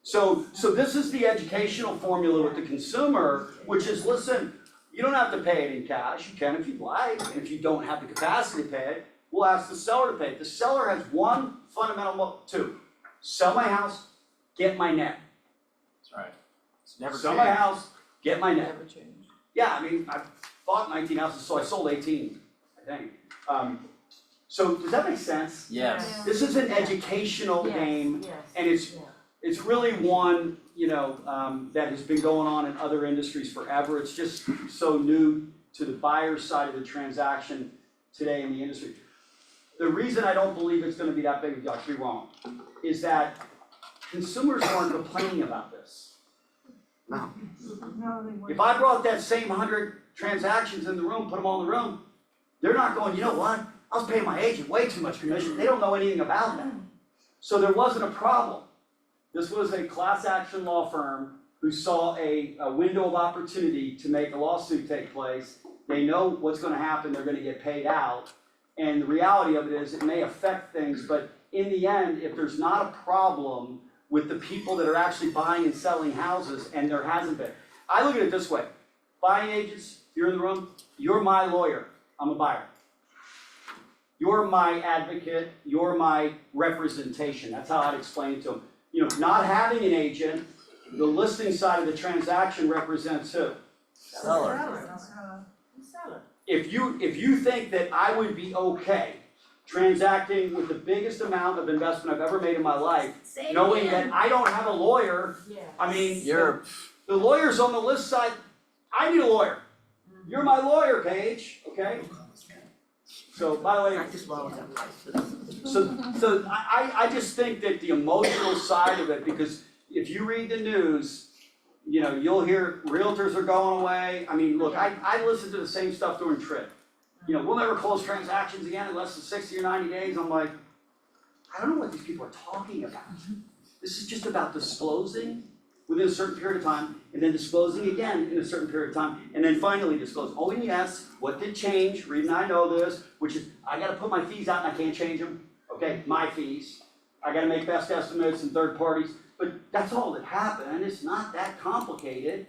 So this is the educational formula with the consumer, which is, listen, you don't have to pay it in cash, you can if you'd like, and if you don't have the capacity to pay it, we'll ask the seller to pay it. The seller has one fundamental two, sell my house, get my net. That's right. It's never Sell my changed. house, get my net. Never change. Yeah, I mean, I bought 19 houses, so I sold 18, I think. So does that make sense? Yes. This is an educational game, and it's really one, that has been going on in other industries forever. It's just so new to the buyer's side of the transaction today in the industry. The reason I don't believe it's gonna be that big of a deal, I could be wrong, is that consumers aren't complaining about this. No. If I brought that same 100 transactions in the room, put them all in the room, they're not going, you know what? I was paying my agent way too much commission. They don't know anything about that. So there wasn't a problem. This was a class action law firm who saw a window of opportunity to make a lawsuit take place. They know what's gonna happen, they're gonna get paid out. And the reality of it is, it may affect things, but in the end, if there's not a problem with the people that are actually buying and selling houses, and there hasn't been. I look at it this way, buying agents, you're in the room, you're my lawyer, I'm a buyer. You're my advocate, you're my representation, that's how I'd explain it to them. Not having an agent The listing side of the transaction represents who? Seller. If you think that I would be okay transacting with the biggest amount of investment I've ever made in my life, knowing that I don't have a lawyer, I mean, the lawyers on the list side, I need a lawyer. You're my lawyer, Paige, okay? So, by the way, so I just think that the emotional side of it, because if you read the news, you know, you'll hear realtors are going away. I mean, look, I listen to the same stuff during TRID. You know, we'll never close transactions again in less than 60 or 90 days. I'm like, I don't know what these people are talking about. This is just about disclosing within a certain period of time, and then disclosing again in a certain period of time, and then finally disclose. Oh, and yes, what did change? Reed and I know this, which is I gotta put my fees out and I can't change them. Okay, my fees. I gotta make best estimates and third parties. But that's all that happened, and it's not that complicated.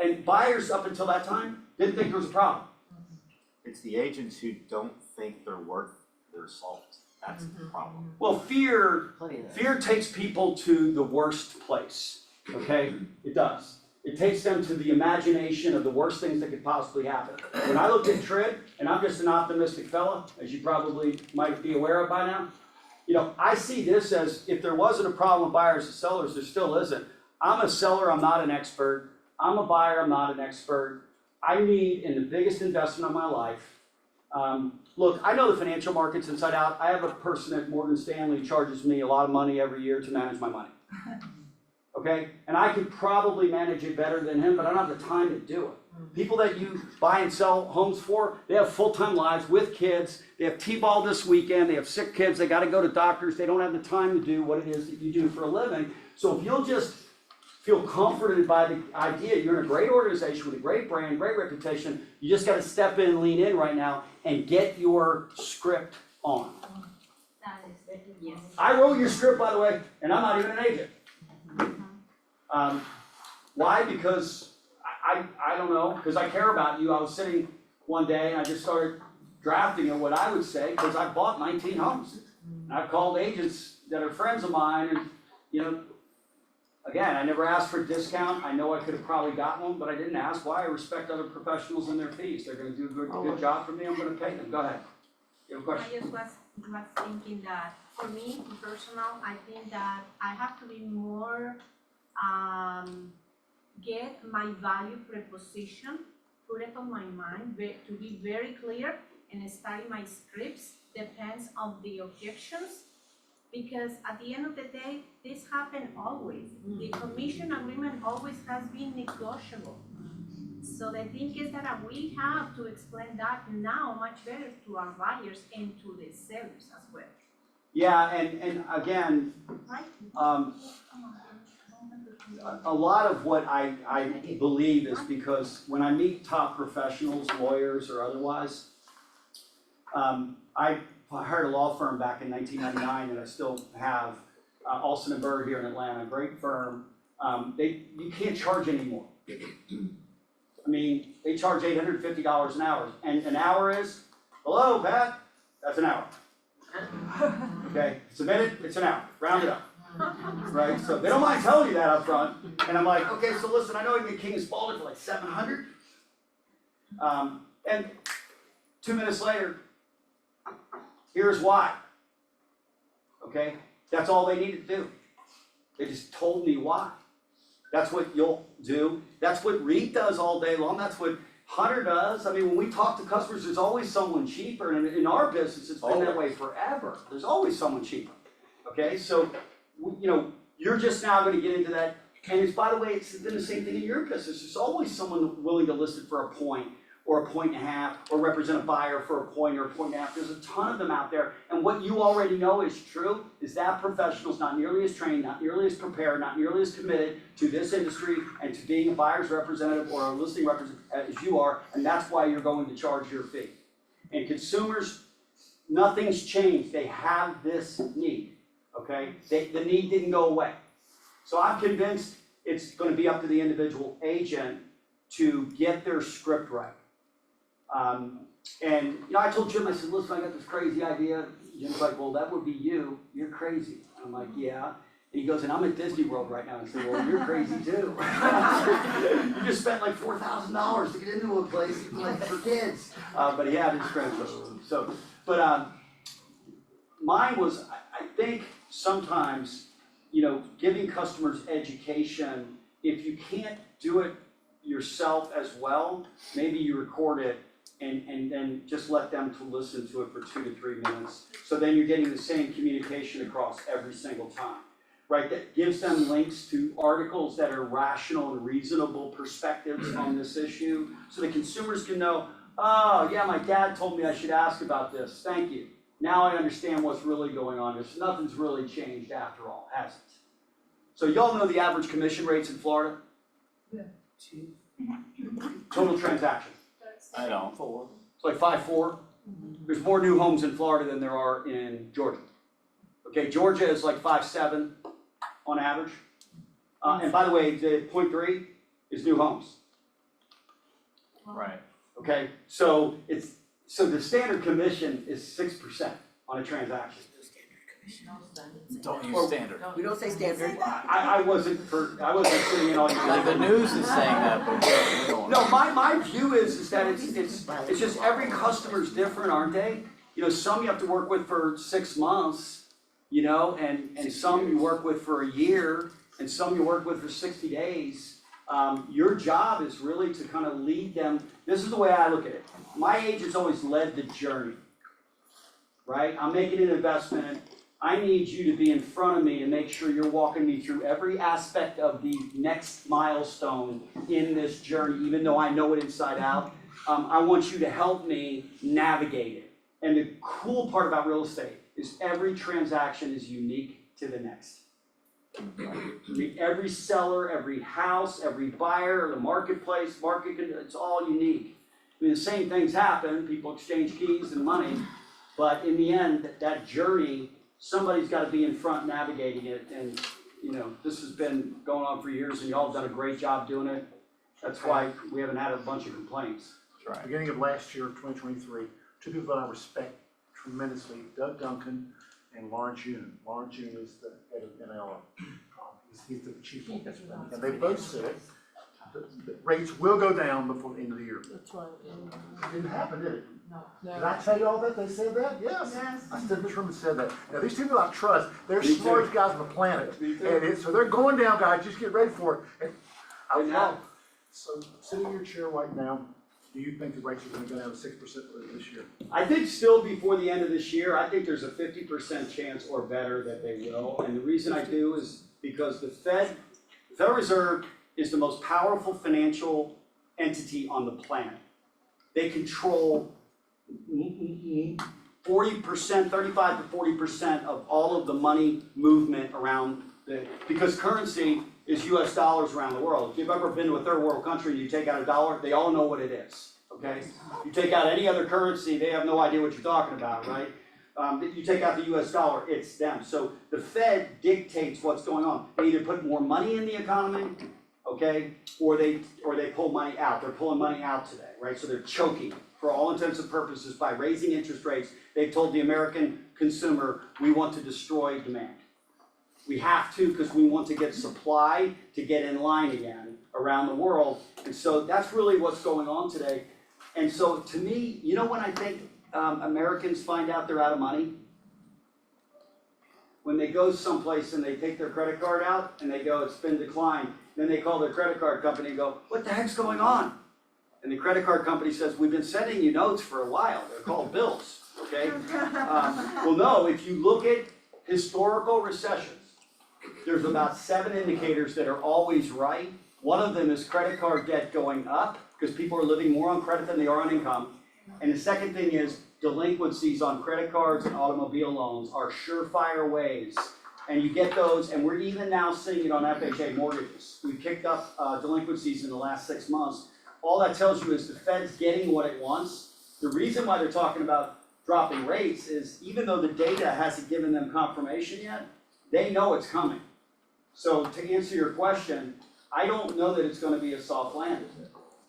And buyers up until that time didn't think there was a problem. It's the agents who don't think they're worth their salt. That's the problem. Well, fear takes people to the worst place, okay? It does. It takes them to the imagination of the worst things that could possibly happen. When I looked at TRID, and I'm just an optimistic fella, as you probably might be aware of by now, you know, I see this as if there wasn't a problem with buyers and sellers, there still isn't. I'm a seller, I'm not an expert. I'm a buyer, I'm not an expert. I need, in the biggest investment of my life, look, I know the financial markets inside out. I have a person at Morgan Stanley who charges me a lot of money every year to manage my money. Okay? And I could probably manage it better than him, but I don't have the time to do it. People that you buy and sell homes for, they have full-time lives with kids. They have T-ball this weekend. They have sick kids. They got to go to doctors. They don't have the time to do what it is that you do for a living. So if you'll just feel comforted by the idea you're in a great organization with a great brand, great reputation, you just got to step in, lean in right now, and get your script on. I wrote your script, by the way, and I'm not even an agent. Why? Because I don't know, because I care about you. I was sitting one day and I just started drafting of what I would say, because I bought 19 homes. And I've called agents that are friends of mine, and you know, again, I never asked for a discount. I know I could have probably gotten one, but I didn't ask. Why? I respect other professionals and their fees. They're going to do a good job for me. I'm going to pay them. Go ahead. You have a question? I just was thinking that for me, personal, I think that I have to be more, get my value proposition, put it on my mind, to be very clear, and study my scripts, depends on the objections. Because at the end of the day, this happens always. The commission agreement always has been negotiable. So the thing is that we have to explain that now much better to our buyers and to the sellers as well. Yeah, and again, a lot of what I believe is because when I meet top professionals, lawyers or otherwise, I hired a law firm back in 1999 that I still have, Alston and Bird here in Atlanta, great firm. You can't charge anymore. I mean, they charge $850 an hour, and an hour is, hello, Pat, that's an hour. Okay, it's a minute, it's an hour, round it up. Right, so they don't mind telling you that up front, and I'm like, okay, so listen, I know you get King and Spalding for like $700. And 2 minutes later, here's why. Okay? That's all they needed to do. They just told me why. That's what you'll do. That's what Reed does all day long. That's what Hunter does. I mean, when we talk to customers, there's always someone cheaper. And in our business, it's been that way forever. There's always someone cheaper. Okay? So, you know, you're just now going to get into that. And it's, by the way, it's been the same thing in your business. There's always someone willing to list it for a point, or a point and a half, or represent a buyer for a point or a point and a half. There's a ton of them out there. And what you already know is true is that professional's not nearly as trained, not nearly as prepared, not nearly as committed to this industry and to being a buyer's representative or a listing representative as you are, and that's why you're going to charge your fee. And consumers, nothing's changed. They have this need, okay? The need didn't go away. So I'm convinced it's going to be up to the individual agent to get their script right. And you know, I told Jim, I said, listen, I got this crazy idea. Jim's like, well, that would be you. You're crazy. I'm like, yeah. And he goes, and I'm at Disney World right now. I said, well, you're crazy too. You just spent like $4,000 to get into a place like for kids. But he had his grandchildren. So, but mine was, I think sometimes, you know, giving customers education, if you can't do it yourself as well, maybe you record it and then just let them to listen to it for 2 to 3 minutes. So then you're getting the same communication across every single time. Right, that gives them links to articles that are rational and reasonable perspectives on this issue, so the consumers can know, oh, yeah, my dad told me I should ask about this, thank you. Now I understand what's really going on, because nothing's really changed after all, has it? So y'all know the average commission rates in Florida? Yeah. Total transaction. I know. It's like 5.4. There's more new homes in Florida than there are in Georgia. Okay, Georgia is like 5.7. On average. And by the way, the 0.3 is new homes. Right. Okay, so the standard commission is 6% on a transaction. Don't use standard. We don't say standard. I wasn't sitting in all your. Like the news is saying that, but we don't. No, my view is that it's just every customer's different, aren't they? You know, some you have to work with for 6 months. You know, and some you work with for a year, and some you work with for 60 days. Your job is really to kind of lead them. This is the way I look at it. My agents always led the journey, right? I'm making an investment. I need you to be in front of me to make sure you're walking me through every aspect of the next milestone in this journey, even though I know it inside out. I want you to help me navigate it. And the cool part about real estate is every transaction is unique to the next. Every seller, every house, every buyer, the marketplace, it's all unique. I mean, the same things happen, people exchange keys and money, but in the end, that journey, somebody's gotta be in front navigating it, and you know, this has been going on for years, and y'all have done a great job doing it. That's why we haven't had a bunch of complaints. That's right. Beginning of last year, 2023, two people that I respect tremendously, Doug Duncan and Lawrence Yoon. Lawrence Yoon is the head of NLO. He's the chief officer. And they both said the rates will go down before the end of the year. That's right. It didn't happen, did it? No. Did I tell you all that? They said that? Yes. Yes. I stood in this room and said that. Now, these people I trust, they're the smartest guys on the planet. So they're going down, guys. Just get ready for it. And so, sitting in your chair right now, do you think the rates are going to go down to 6% this year? I think still before the end of this year, I think there's a 50% chance or better that they will. And the reason I do is because the Federal Reserve is the most powerful financial entity on the planet. They control 40%, 35 to 40% of all of the money movement around because currency is US dollars around the world. If you've ever been to a third world country and you take out a dollar, they all know what it is, okay? You take out any other currency, they have no idea what you're talking about, right? You take out the US dollar, it's them. So the Fed dictates what's going on. They either put more money in the economy, okay, or they pull money out. They're pulling money out today, right? So they're choking for all intents and purposes by raising interest rates. They've told the American consumer, we want to destroy demand. We have to because we want to get supply to get in line again around the world. And so that's really what's going on today. And so to me, you know when I think Americans find out they're out of money? When they go someplace and they take their credit card out and they go, it's been declined. Then they call their credit card company and go, what the heck's going on? And the credit card company says, we've been sending you notes for a while. They're called bills, okay? Well, no, if you look at historical recessions, there's about 7 indicators that are always right. One of them is credit card debt going up because people are living more on credit than they are on income. And the second thing is delinquencies on credit cards and automobile loans are surefire ways. And you get those, and we're even now seeing it on FHA mortgages. We've kicked up delinquencies in the last 6 months. All that tells you is the Fed's getting what it wants. The reason why they're talking about dropping rates is even though the data hasn't given them confirmation yet, they know it's coming. So to answer your question, I don't know that it's going to be a soft landing.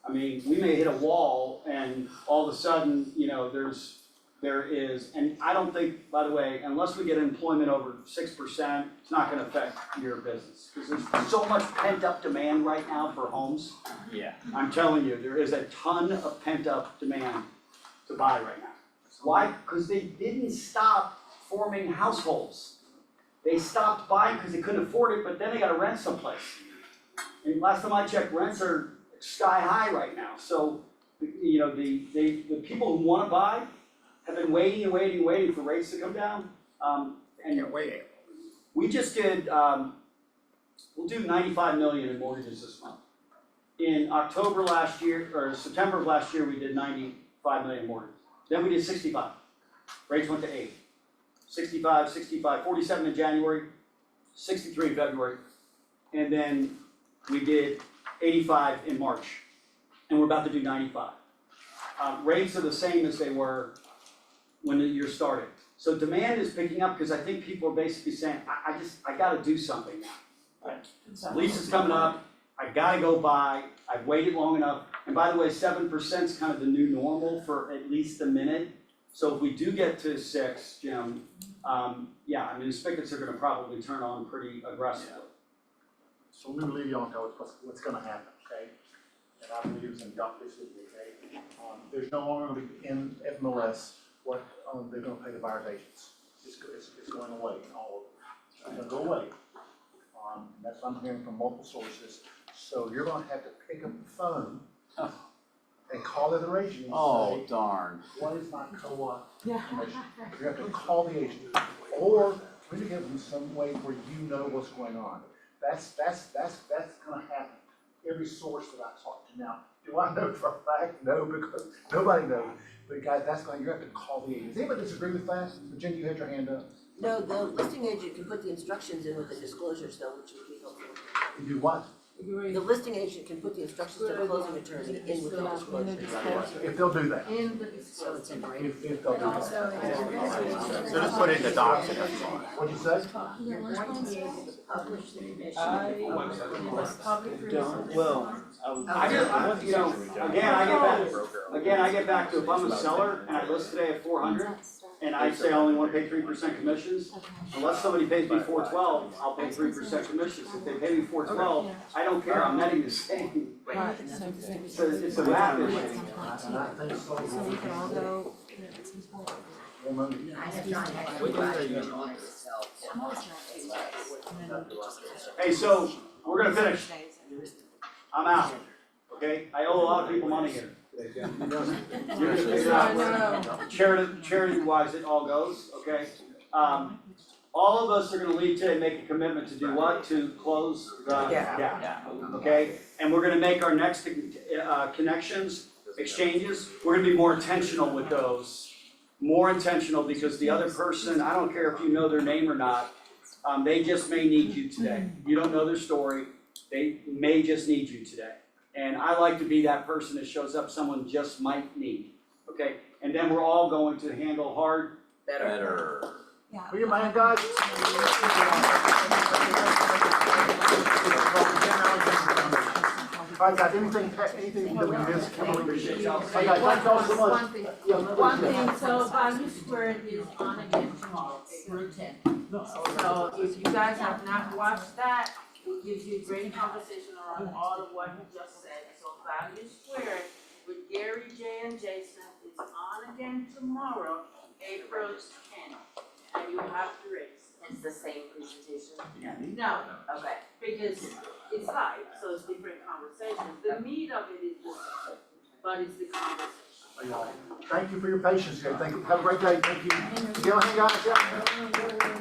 I mean, we may hit a wall and all of a sudden, you know, there's there is, and I don't think, by the way, unless we get employment over 6%, it's not gonna affect your business. Because there's so much pent up demand right now for homes. Yeah. I'm telling you, there is a ton of pent up demand to buy right now. Why? Because they didn't stop forming households. They stopped buying because they couldn't afford it, but then they gotta rent someplace. And last time I checked, rents are sky high right now. So, you know, the people who wanna buy have been waiting and waiting and waiting for rates to come down. And waiting. We just did, we'll do 95 million in mortgages this month. In October last year, or September of last year, we did 95 million mortgages. Then we did 65. Rates went to 8. 65, 65, 47 in January, 63 in February. And then we did 85 in March. And we're about to do 95. Rates are the same as they were when the year started. So demand is picking up because I think people are basically saying, I gotta do something now. Lease is coming up, I gotta go buy, I've waited long enough. And by the way, 7% is kind of the new normal for at least a minute. So if we do get to 6, Jim, yeah, I mean, the spigots are gonna probably turn on pretty aggressively. So let me leave you on to what's gonna happen, okay? And I believe it's in Doc this week, okay? There's no longer gonna be in FMLS what they're gonna pay the buyer's agents. It's going away, all of it. It's gonna go away. And that's what I'm hearing from multiple sources. So you're gonna have to pick up the phone and call the other agent and say, darn. what is my co-op information? You have to call the agent or communicate with them some way where you know what's going on. That's gonna happen. Every source that I talk to now, do I know for a fact? No, because nobody knows. But guys, that's going, you have to call the agent. Does anybody disagree with that? Virginia, you had your hand up. No, the listing agent can put the instructions in with the disclosures though, which would be helpful. You do what? The listing agent can put the instructions to the closing attorney in with the disclosures. If they'll do that. So it's in writing. If they'll do that. So just put it in the docs and that's fine. What'd you say? You're going to be able to publish the admission. Well, I just, you know, again, I get back to if I'm a seller and I list today at 400 and I say I only want to pay 3% commissions, unless somebody pays me 412, I'll pay 3% commissions. If they pay me 412, I don't care, I'm netting the same. So it's a math issue. And I think so. So we can all go, I have not actually watched it on Hey, so we're gonna finish. I'm out, okay? I owe a lot of people money here. You're gonna figure out charity wise it all goes, okay? All of us are gonna leave today and make a commitment to do what? To close the gap, okay? And we're gonna make our next connections, exchanges, we're gonna be more intentional with those. More intentional because the other person, I don't care if you know their name or not, they just may need you today. You don't know their story, they may just need you today. And I like to be that person that shows up someone just might need, okay? And then we're all going to handle hard better. Will you mind, guys? All right, guys, anything that we missed, Kimberly? Hey, guys, thank y'all so much. One thing, so Value Squared is on again tomorrow, April 10th. So if you guys have not watched that, it gives you a great conversation around all of what you just said. So Value Squared with Gary, Jay, and Jason is on again tomorrow, April 10th. And you have to raise. It's the same presentation? No, Okay. because it's live, so it's different conversations. The meat of it is the same, but it's the conversation. Thank you for your patience here. Thank you. Have a great day. Thank you. Go ahead, guys.